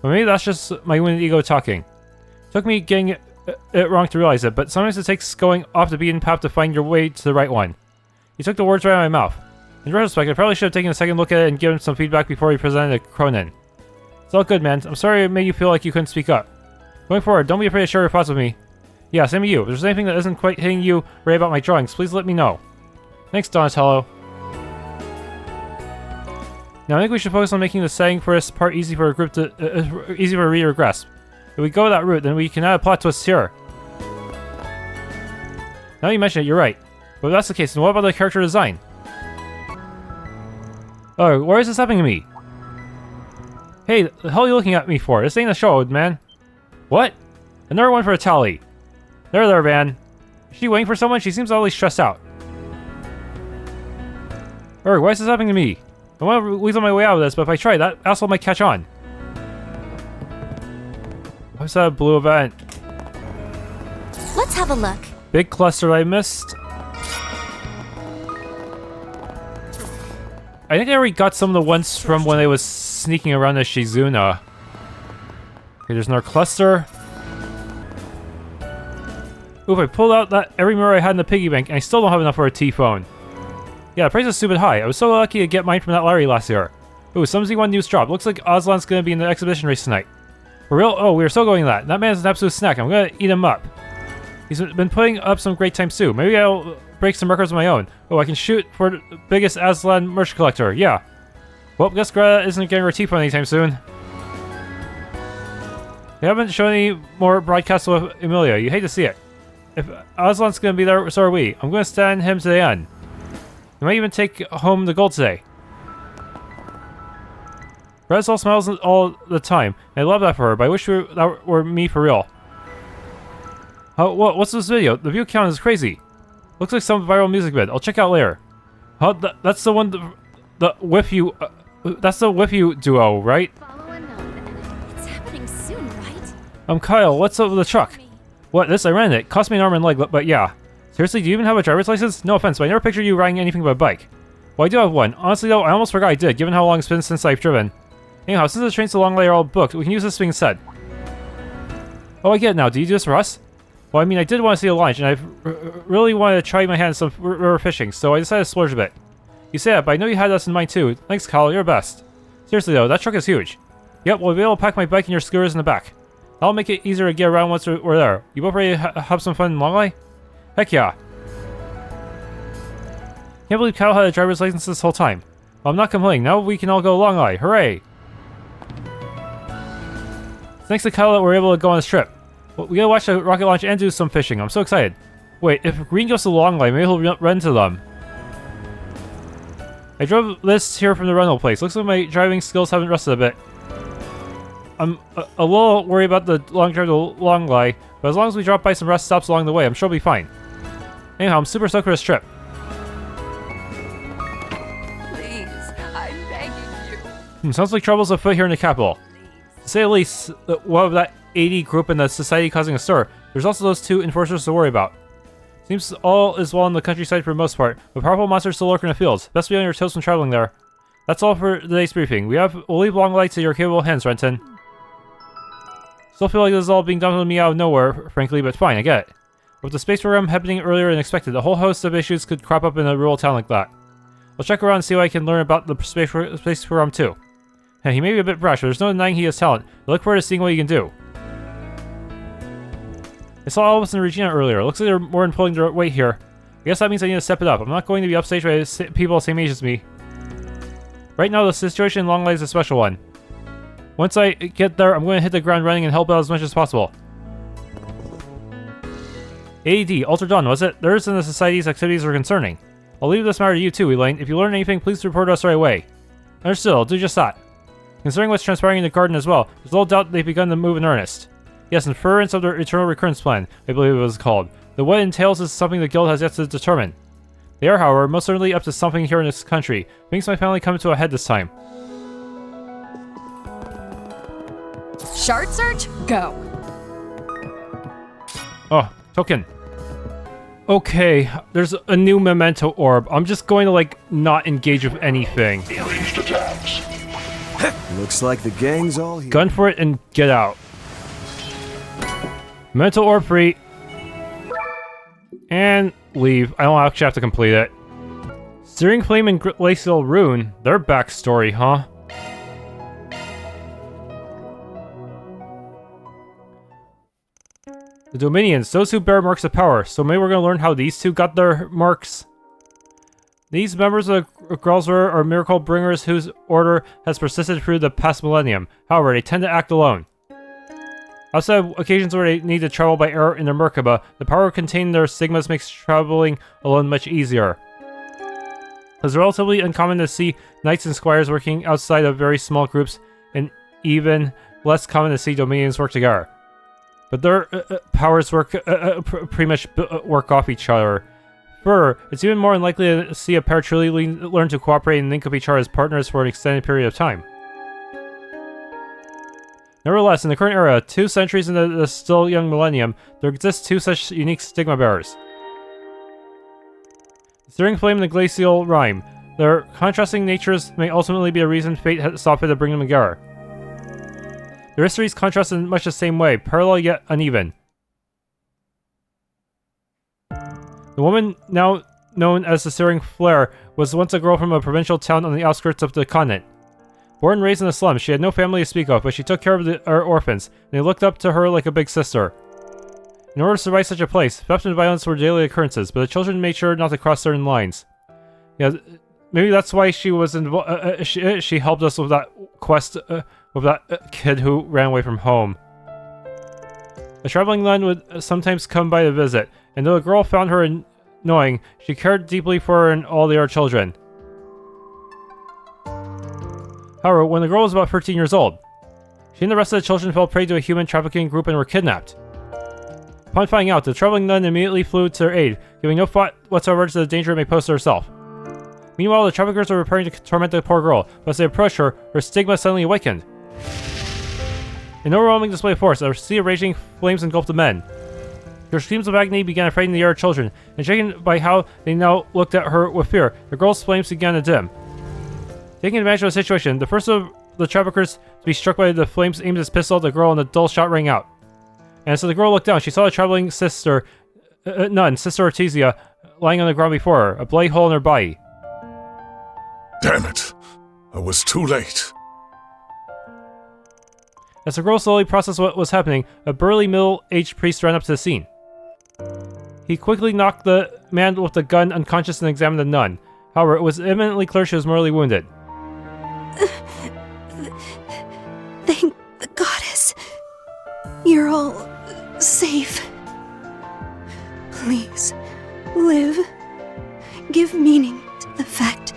But maybe that's just my wounded ego talking. It took me getting it wrong to realize it, but sometimes it takes going off the beaten path to find your way to the right one. You took the words right out of my mouth. In retrospect, I probably should have taken a second look at it and given some feedback before we presented it to Cronin. It's all good, man. I'm sorry it made you feel like you couldn't speak up. Going forward, don't be afraid to share your thoughts with me. Yeah, same with you. If there's anything that isn't quite hitting you right about my drawings, please let me know. Thanks, Donatello. Now I think we should focus on making the setting for this part easy for a group to easy for a reader to grasp. If we go that route, then we can add a plot twist here. Now you mention it, you're right. But if that's the case, then what about the character design? Oh, why is this happening to me? Hey, the hell are you looking at me for? This ain't a show, man. What? Another one for a tally. There, man. Is she waiting for someone? She seems oddly stressed out. Why is this happening to me? I want to weasel my way out of this, but if I try, that asshole might catch on. What's that blue event? Let's have a look. Big cluster I missed. I think I already got some of the ones from when I was sneaking around the Shizuna. Okay, there's another cluster. Oof, I pulled out that every mirror I had in the piggy bank, and I still don't have enough for a T-phone. Yeah, the price is stupid high. I was so lucky to get mine from that Larry last year. Ooh, some Z1 news drop. Looks like Aslan's gonna be in the exhibition race tonight. For real? Oh, we were still going to that. That man's an absolute snack. I'm gonna eat him up. He's been putting up some great times too. Maybe I'll break some records of my own. Oh, I can shoot for the biggest Aslan merch collector. Yeah. Well, guess Greta isn't getting her T-phone anytime soon. They haven't shown any more broadcasts with Emilia. You hate to see it. If Aslan's gonna be there, so are we. I'm gonna stand him to the end. We might even take home the gold today. Res all smiles all the time, and I love that for her, but I wish that were me for real. What's this video? The view count is crazy. Looks like some viral music vid. I'll check out later. That's the one, the with you, that's the with you duo, right? It's happening soon, right? Kyle, what's up with the truck? What, this? I ran it. Cost me an arm and leg, but yeah. Seriously, do you even have a driver's license? No offense, but I never pictured you riding anything but a bike. Well, I do have one. Honestly though, I almost forgot I did, given how long it's been since I've driven. Anyhow, since the trains to Long Lay are all booked, we can use this thing instead. Oh, I get it now. Do you do this for us? Well, I mean, I did want to see a launch, and I really wanted to try my hand at some river fishing, so I decided to splurge a bit. You say that, but I know you had us in mind too. Thanks, Kyle. You're the best. Seriously though, that truck is huge. Yep, we'll be able to pack my bike and your scooters in the back. That'll make it easier to get around once we're there. You both ready to have some fun in Long Lay? Heck yeah. Can't believe Kyle had a driver's license this whole time. Well, I'm not complaining. Now we can all go Long Lay. Hooray! Thanks to Kyle that we're able to go on this trip. Well, we gotta watch the rocket launch and do some fishing. I'm so excited. Wait, if Green goes to Long Lay, maybe he'll run into them. I drove this here from the rental place. Looks like my driving skills haven't rested a bit. I'm a little worried about the long drive to Long Lay, but as long as we drop by some rest stops along the way, I'm sure we'll be fine. Anyhow, I'm super stoked for this trip. Please, I'm begging you. Sounds like trouble's afoot here in the capital. To say the least, what of that 80 group in the society causing a stir, there's also those two enforcers to worry about. Seems all is well in the countryside for the most part, but powerful monsters still lurk in the fields. Best be on your toes when traveling there. That's all for today's briefing. We'll leave Long Lay to your capable hands, Renton. Still feel like this is all being dumped on me out of nowhere, frankly, but fine, I get it. With the space program happening earlier than expected, a whole host of issues could crop up in a rural town like that. I'll check around and see what I can learn about the space program too. And he may be a bit brash, but there's no denying he has talent. I look forward to seeing what he can do. I saw Elvis and Regina earlier. Looks like they're more than pulling their weight here. I guess that means I need to step it up. I'm not going to be upstaged by people the same age as me. Right now, the situation in Long Lay is a special one. Once I get there, I'm going to hit the ground running and help out as much as possible. AED, Alter Dawn, was it? Theirs and the Society's activities are concerning. I'll leave this matter to you too, Elaine. If you learn anything, please report us right away. Understood, I'll do just that. Considering what's transpiring in the garden as well, there's little doubt they've begun to move in earnest. Yes, in furtherance of their Eternal Recurrence Plan, I believe it was called. Though what it entails is something the guild has yet to determine. They are, however, most certainly up to something here in this country. Makes my family come to a head this time. Shard search, go. Oh, token. Okay, there's a new Memento orb. I'm just going to, like, not engage with anything. Looks like the gang's all here. Gun for it and get out. Memento orb free. And leave. I don't actually have to complete it. Searing Flame and Glacial Rune, their backstory, huh? The Dominions, those who bear marks of power. So maybe we're gonna learn how these two got their marks. These members of the Gralsver are miracle bringers whose order has persisted through the past millennium. However, they tend to act alone. Outside of occasions where they need to travel by air in their Merkaba, the power contained in their sigmas makes traveling alone much easier. It's relatively uncommon to see knights and squires working outside of very small groups, and even less common to see dominions work together. But their powers work pretty much work off each other. Further, it's even more unlikely to see a pair truly learn to cooperate and link up each other as partners for an extended period of time. Nevertheless, in the current era, 2 centuries into the still young millennium, there exist 2 such unique stigma bearers. The Searing Flame and the Glacial Rime. Their contrasting natures may ultimately be a reason fate saw fit to bring them together. Their histories contrast in much the same way, parallel yet uneven. The woman, now known as the Searing Flare, was once a girl from a provincial town on the outskirts of the continent. Born and raised in the slums, she had no family to speak of, but she took care of her orphans, and they looked up to her like a big sister. In order to survive such a place, theft and violence were daily occurrences, but the children made sure not to cross certain lines. Yeah, maybe that's why she was she helped us with that quest with that kid who ran away from home. A traveling nun would sometimes come by to visit, and though the girl found her annoying, she cared deeply for her and all the other children. However, when the girl was about 13 years old, she and the rest of the children fell prey to a human trafficking group and were kidnapped. Upon finding out, the traveling nun immediately flew to their aid, giving no thought whatsoever to the danger it may pose to herself. Meanwhile, the traffickers were preparing to torment the poor girl, but as they approached her, her stigma suddenly awakened. In an overwhelming display of force, a sea of raging flames engulfed the men. Her screams of agony began frightening the other children, and shaken by how they now looked at her with fear, the girl's flames began to dim. Taking advantage of the situation, the first of the traffickers to be struck by the flames aimed his pistol at the girl, and a dull shot rang out. And as the girl looked down, she saw the traveling nun, Sister Artesia, lying on the ground before her, a bloody hole in her body. Damn it! I was too late. As the girl slowly processed what was happening, a burly middle-aged priest ran up to the scene. He quickly knocked the man with the gun unconscious and examined the nun. However, it was imminently clear she was mortally wounded. Thank the goddess. You're all safe. Please, live. Give meaning to the fact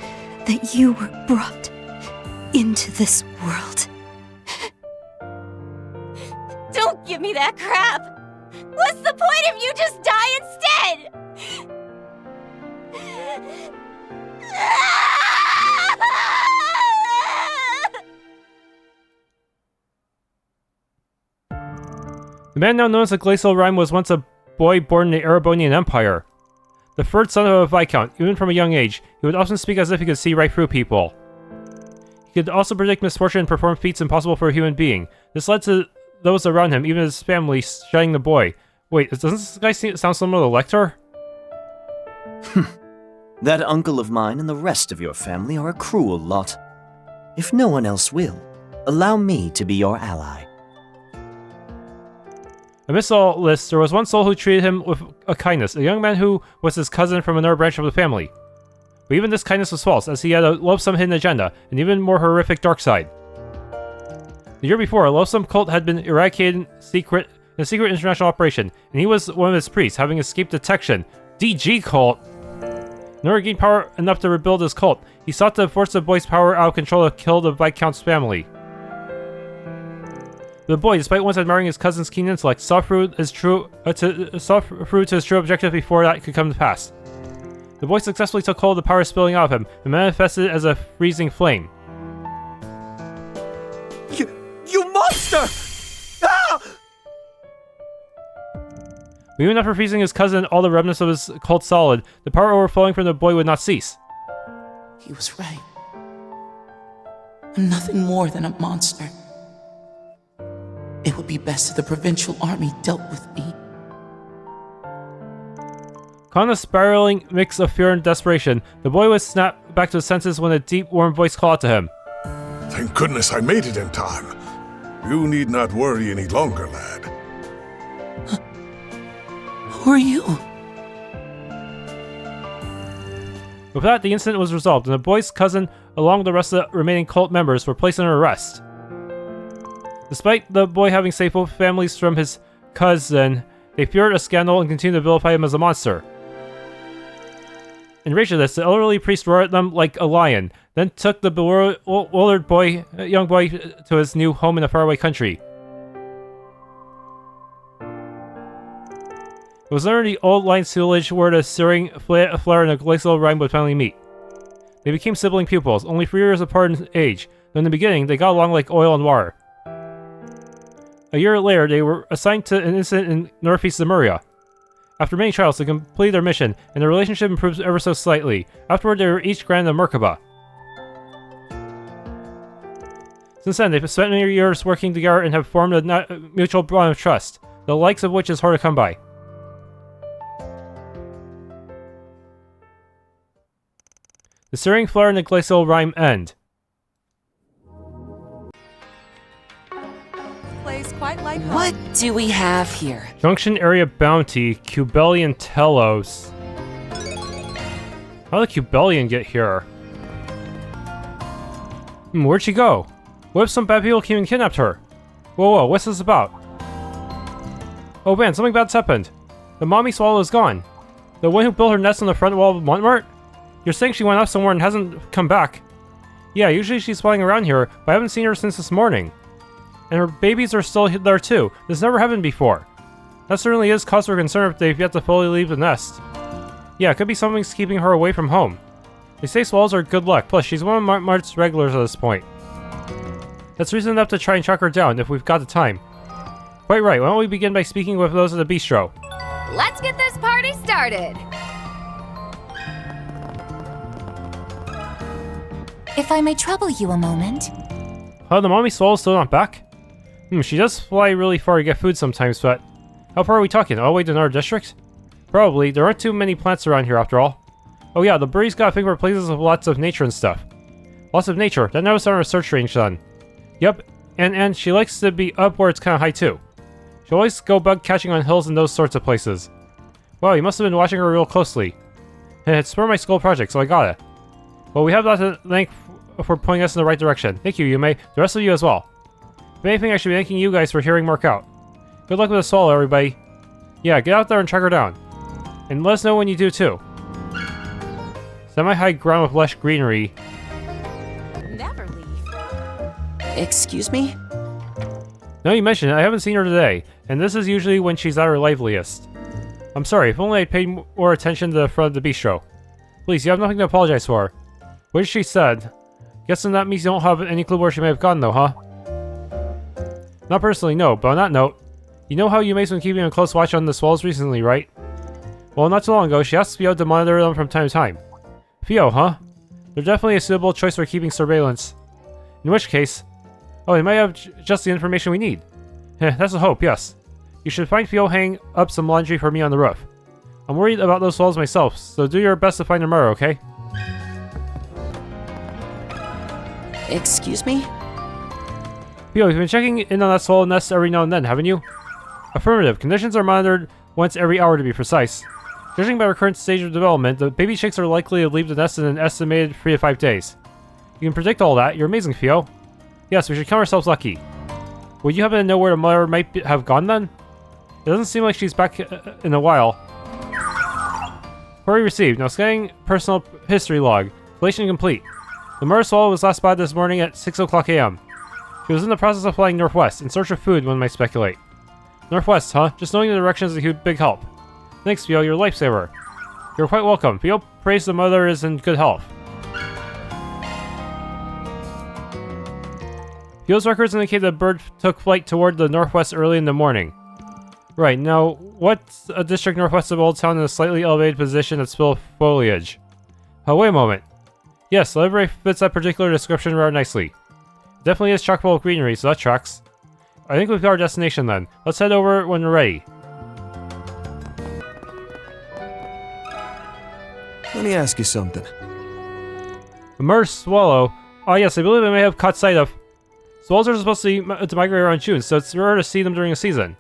that you were brought into this world. Don't give me that crap! What's the point if you just die instead? The man now known as the Glacial Rime was once a boy born in the Erebonian Empire. The third son of a viscount, even from a young age, he would often speak as if he could see right through people. He could also predict misfortune and perform feats impossible for a human being. This led to those around him, even his family, shunning the boy. Wait, doesn't this guy sound similar to Lecter? That uncle of mine and the rest of your family are a cruel lot. If no one else will, allow me to be your ally. Amidst all this, there was one soul who treated him with a kindness, a young man who was his cousin from another branch of the family. But even this kindness was false, as he had a loathsome hidden agenda, an even more horrific dark side. The year before, a loathsome cult had been eradicated in a secret international operation, and he was one of its priests, having escaped detection. DG cult! In order to gain power enough to rebuild his cult, he sought to force the boy's power out of control to kill the Viscount's family. The boy, despite once admiring his cousin's keen intellect, saw through to his true objective before that could come to pass. The boy successfully took hold of the power spilling out of him and manifested it as a freezing flame. You monster! Ah! But even after freezing his cousin and all the remnants of his cult solid, the power overflowing from the boy would not cease. He was right. I'm nothing more than a monster. It would be best if the provincial army dealt with me. Caught in a spiraling mix of fear and desperation, the boy was snapped back to his senses when a deep, warm voice called out to him. Thank goodness I made it in time. You need not worry any longer, lad. Who are you? With that, the incident was resolved, and the boy's cousin, along with the rest of the remaining cult members, were placed under arrest. Despite the boy having saved both families from his cousin, they feared a scandal and continued to vilify him as a monster. Enraged at this, the elderly priest roared at them like a lion, then took the bewildered young boy to his new home in a faraway country. It was under the old line tutelage where the Searing, Flare, and the Glacial Rime would finally meet. They became sibling pupils, only 3 years apart in age, though in the beginning they got along like oil and water. A year later, they were assigned to an incident in northeast America. After many trials, they completed their mission, and their relationship improved ever so slightly. Afterward, they were each granted a Merkaba. Since then, they've spent many years working together and have formed a mutual bond of trust, the likes of which is hard to come by. The Searing, Flare, and the Glacial Rime end. What do we have here? Junction area bounty, CUBELION TEROS. How did CUBELION get here? Where'd she go? What if some bad people came and kidnapped her? Whoa, what's this about? Oh man, something bad's happened. The mommy swallow is gone. The one who built her nest on the front wall of Montmart? You're saying she went off somewhere and hasn't come back. Yeah, usually she's flying around here, but I haven't seen her since this morning. And her babies are still there too. This never happened before. That certainly is cause for concern if they've yet to fully leave the nest. Yeah, it could be something's keeping her away from home. They say swallows are good luck, plus she's one of Montmart's regulars at this point. That's reason enough to try and track her down if we've got the time. Quite right, why don't we begin by speaking with those at the bistro? Let's get this party started! If I may trouble you a moment. Oh, the mommy swallow's still not back? She does fly really far to get food sometimes, but... How far are we talking? All the way to another district? Probably. There aren't too many plants around here after all. Oh yeah, the birdie's got a thing for places with lots of nature and stuff. Lots of nature. That now is on her search range then. Yep, and she likes to be up where it's kinda high too. She always go bug catching on hills and those sorts of places. Wow, you must have been watching her real closely. It's for my school project, so I got it. Well, we have that to thank for pointing us in the right direction. Thank you, Yume. The rest of you as well. If anything, I should be thanking you guys for hearing Mark out. Good luck with the swallow, everybody. Yeah, get out there and track her down. And let us know when you do too. Semi-high ground with lush greenery. Never leave. Excuse me? Now you mention it, I haven't seen her today, and this is usually when she's at her liveliest. I'm sorry, if only I'd paid more attention to the front of the bistro. Please, you have nothing to apologize for. What she said. Guessing that means you don't have any clue where she may have gone though, huh? Not personally, no, but on that note, you know how Yume's been keeping a close watch on the swallows recently, right? Well, not too long ago, she asked Fio to monitor them from time to time. Fio, huh? They're definitely a suitable choice for keeping surveillance. In which case... Oh, they might have just the information we need. That's a hope, yes. You should find Fio hang up some laundry for me on the roof. I'm worried about those swallows myself, so do your best to find them tomorrow, okay? Excuse me? Fio, you've been checking in on that swallow nest every now and then, haven't you? Affirmative. Conditions are monitored once every hour to be precise. Judging by our current stage of development, the baby chicks are likely to leave the nest in an estimated 3 to 5 days. You can predict all that. You're amazing, Fio. Yes, we should count ourselves lucky. Would you happen to know where the mother might have gone then? It doesn't seem like she's back in a while. Of Query received. Now scanning personal history log. Collation complete. The murder swallow was last spotted this morning at 6 o'clock a.m. She was in the process of flying northwest, in search of food, one might speculate. Northwest, huh? Just knowing the direction is a huge big help. Thanks, Fio, you're a lifesaver. You're quite welcome. Fio prays the mother is in good health. Fio's records indicate the bird took flight toward the northwest early in the morning. Right, now, what's a district northwest of Old Town in a slightly elevated position that's full of foliage? Oh, wait a moment. Yes, the library fits that particular description rather nicely. It definitely is chock full of greenery, so that tracks. I think we've got our destination then. Let's head over when we're ready. Let me ask you something. The murder swallow. Oh yes, I believe I may have caught sight of. Swallows are supposed to migrate around June, so it's rare to see them during the season.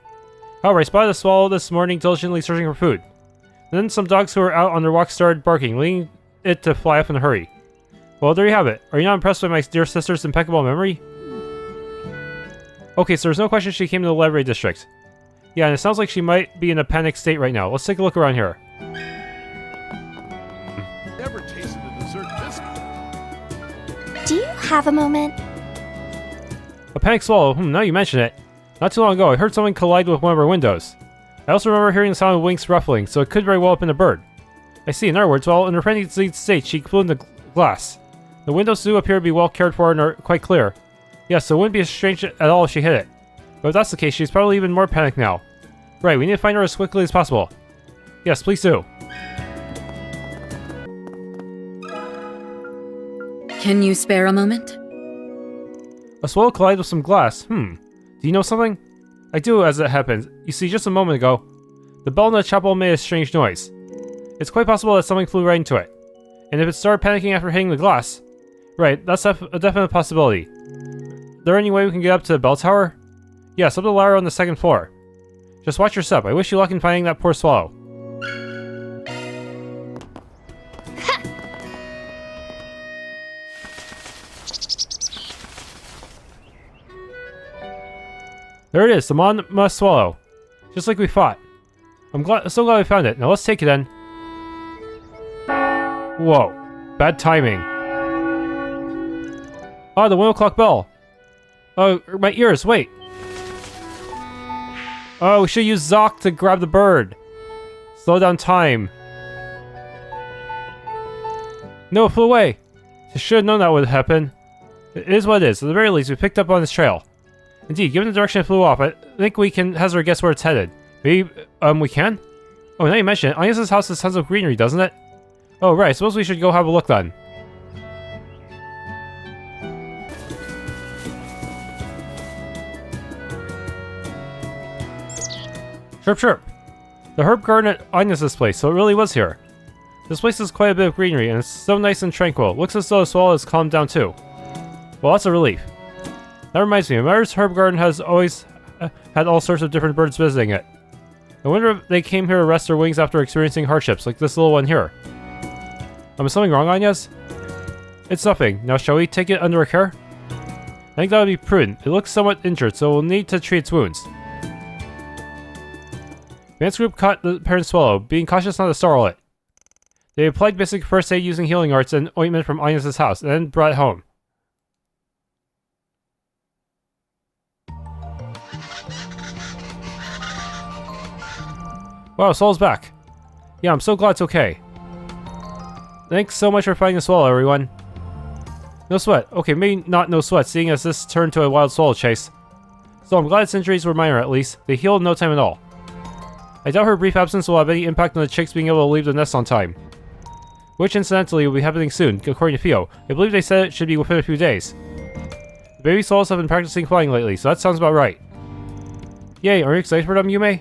However, I spotted a swallow this morning diligently searching for food. Then some dogs who were out on their walk started barking, leading it to fly off in a hurry. Well, there you have it. Are you not impressed by my dear sister's impeccable memory? Okay, so there's no question she came to the library district. Yeah, and it sounds like she might be in a panicked state right now. Let's take a look around here. Never tasted a dessert this good. Do you have a moment? A panicked swallow. Now you mention it. Not too long ago, I heard someone collide with one of our windows. I also remember hearing the sound of wings ruffling, so it could very well have been a bird. I see, in other words, while in her frenzied state, she flew into glass. The windows do appear to be well cared for and are quite clear. Yes, so it wouldn't be strange at all if she hit it. But if that's the case, she's probably even more panicked now. Right, we need to find her as quickly as possible. Yes, please do. Can you spare a moment? A swallow collided with some glass. Do you know something? I do, as it happens. You see, just a moment ago, the bell in the chapel made a strange noise. It's quite possible that something flew right into it. And if it started panicking after hitting the glass... Right, that's a definite possibility. Is there any way we can get up to the bell tower? Yes, up the ladder on the second floor. Just watch your step. I wish you luck in finding that poor swallow. There it is, the Mama Swallow. Just like we thought. So glad we found it. Now let's take it then. Whoa. Bad timing. Ah, the 1 o'clock bell. Oh, my ears, wait. Oh, we should use Zoc to grab the bird. Slow down time. No, it flew away. I should have known that would happen. It is what it is. At the very least, we picked up on its trail. Indeed, given the direction it flew off, I think we can hazard a guess where it's headed. Maybe, we can? Oh, now you mention it, Agnes's house has tons of greenery, doesn't it? Oh, right, I suppose we should go have a look then. Chirp chirp. The herb garden at Agnes's place, so it really was here. This place has quite a bit of greenery, and it's so nice and tranquil. Looks as though the swallow has calmed down too. Well, that's a relief. That reminds me, Mother's herb garden has always had all sorts of different birds visiting it. I wonder if they came here to rest their wings after experiencing hardships, like this little one here. Is something wrong, Agnes? It's nothing. Now shall we take it under care? I think that would be prudent. It looks somewhat injured, so we'll need to treat its wounds. Advanced group caught the parent swallow, being cautious not to startle it. They applied basic first aid using healing arts and ointment from Agnes's house, and then brought it home. Wow, Swallow's back. Yeah, I'm so glad it's okay. Thanks so much for finding the swallow, everyone. No sweat. Okay, maybe not no sweat, seeing as this turned to a wild swallow chase. So I'm glad its injuries were minor, at least. They healed in no time at all. I doubt her brief absence will have any impact on the chicks being able to leave the nest on time. Which, incidentally, will be happening soon, according to Fio. I believe they said it should be within a few days. The baby swallows have been practicing flying lately, so that sounds about right. Yay, are you excited for them, Yume?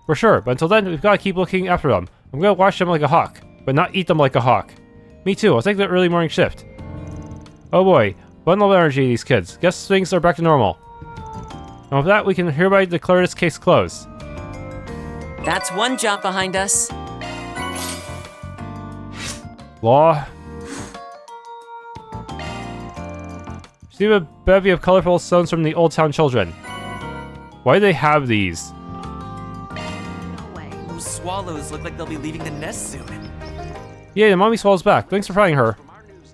For sure, but until then, we've got to keep looking after them. I'm gonna watch them like a hawk, but not eat them like a hawk. Me too, I'll take the early morning shift. Oh boy, bundle of energy, these kids. Guess things are back to normal. And with that, we can hereby declare this case closed. That's one job behind us. Law. See a bevy of colorful stones from the Old Town children. Why do they have these? Those swallows look like they'll be leaving the nest soon. Yeah, the mommy swallows back. Thanks for finding her.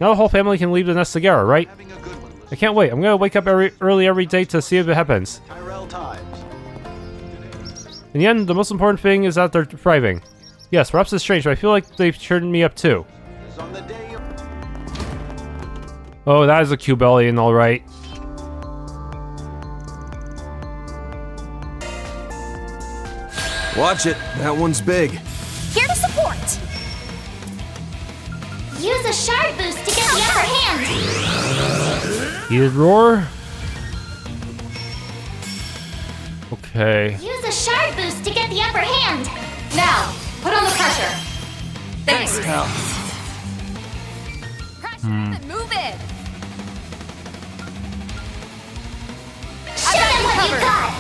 Now the whole family can leave the nest together, right? I can't wait. I'm gonna wake up early every day to see if it happens. In the end, the most important thing is that they're thriving. Yes, perhaps it's strange, but I feel like they've cheered me up too. Oh, that is a CUBELION, alright. Watch it. That one's big. Here to support! Use a shard boost to get the upper hand! Heated roar? Okay. Use a shard boost to get the upper hand! Now, put on the pressure. Thanks, Cal. Move it! Show them what you got!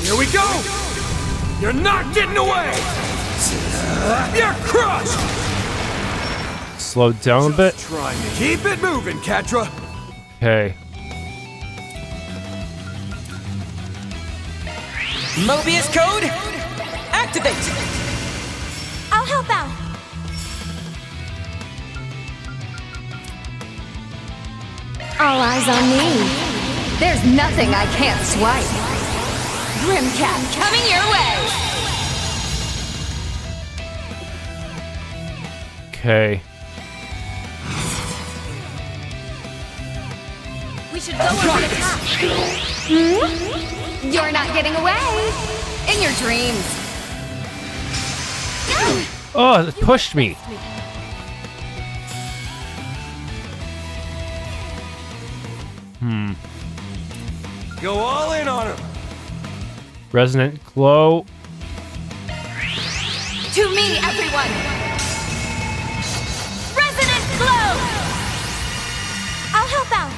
Here we go! You're not getting away! You're crushed! Slow down a bit. Try me. Keep it moving, Catra. Okay. Mobius code, activate! I'll help out! All eyes on me. There's nothing I can't swipe. Grim Cat coming your way! Okay. We should lower the attack. You're not getting away. In your dreams. Oh, it pushed me. Go all in on him. Resonant glow. To me, everyone. Resonant glow. I'll help out!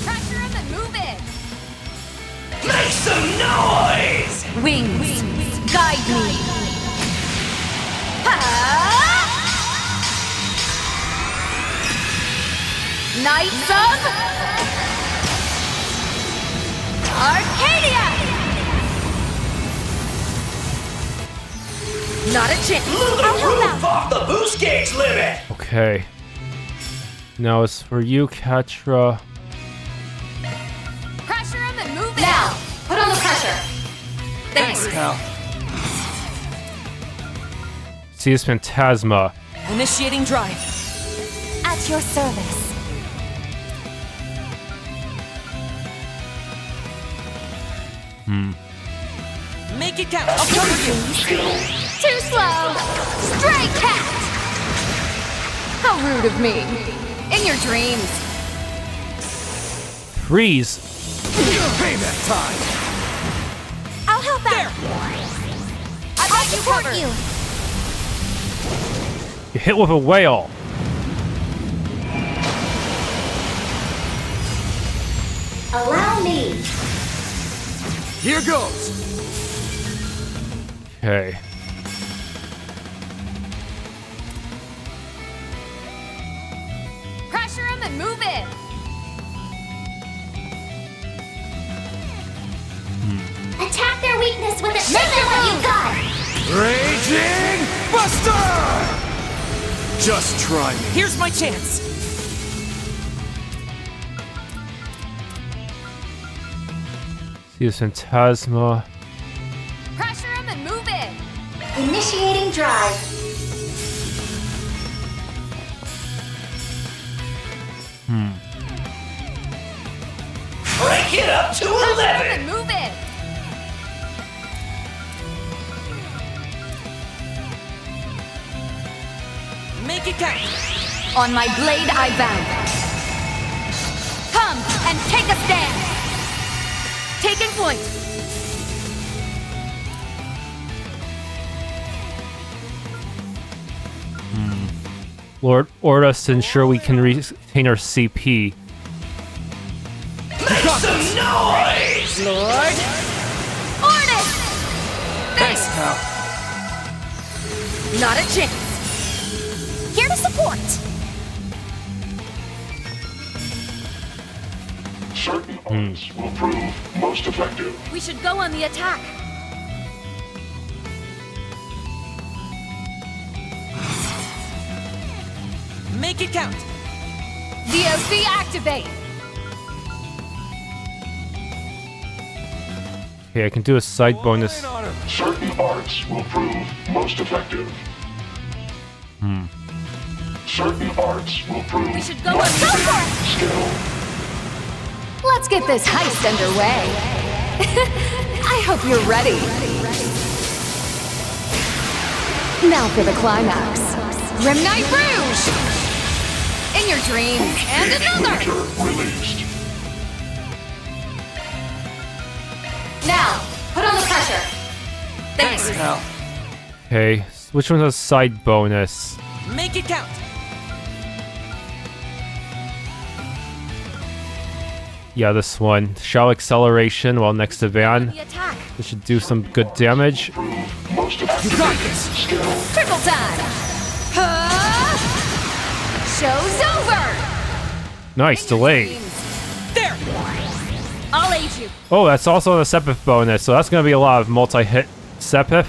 Pressure him and move it. Make some noise! Wings, guide me. Knights of Arcadia! Not a chance. Blew the roof off the boost gauge limit! Okay. Now it's for you, Catra. Pressure him and move it. Now, put on the pressure. Thanks, Cal. See this Phantasma. Initiating drive. At your service. Make it count. I'll cover you. Too slow. Stray cat. How rude of me. In your dreams. Freeze. Payback time. I'll help out! I'll support you! You hit with a whale. Allow me! Here goes. Okay. Pressure him and move it. Attack their weakness with a show them what you got! Raging Buster! Just try me. Here's my chance. See this Phantasma. Pressure him and move it. Initiating drive. Crank it up to Pressure him 11. and move it. Make it count. On my blade I bow. Come and take a stand. Taking point. Lord, order us to ensure we can retain our CP. Make some noise! Lord. Ordis! Thanks, Cal. Not a chance. Here to support! Certain arms will prove most most effective. We should go on the attack. Make it count. DOC activate. Okay, I can do a side bonus. Certain arts will prove most effective. Certain arts will prove We should go on skill. Let's get this heist underway. I hope you're ready. Now for the climax. Grim Knight Rouge! In your dreams, and another! Released. Now, put on the pressure. Thanks, pal. Okay, which one's a side bonus? Make it count. Yeah, this one. Shell acceleration while next to Van. The attack. This should do some good damage. Most You got this. Triple time. Show's over. Nice, delay. There. I'll aid you. Oh, that's also a Sepif bonus, so that's gonna be a lot of multi-hit Sepif.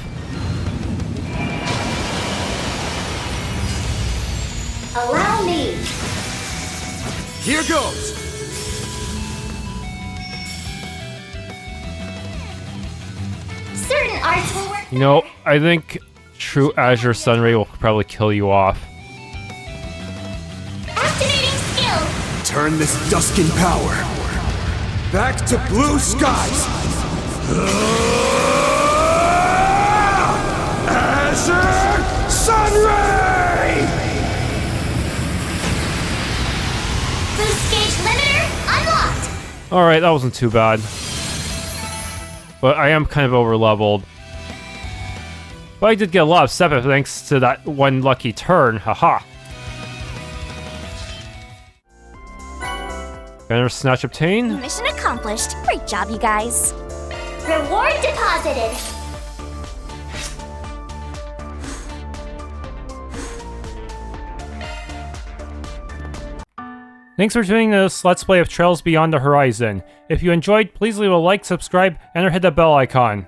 Allow me. Here goes. Certain arts will work. You know, I think True Azure Sunray will probably kill you off. Activating skill. Turn this dusk in power. Back to blue skies. Azure Sunray! Boost gauge limiter unlocked. Alright, that wasn't too bad. But I am kind of over-leveled. But I did get a lot of Sepif thanks to that one lucky turn, haha. Banner snatch obtained. Mission accomplished. Great job, you guys. Reward deposited. Thanks for tuning to this Let's Play of Trails Beyond the Horizon. If you enjoyed, please leave a like, subscribe, and or hit the bell icon.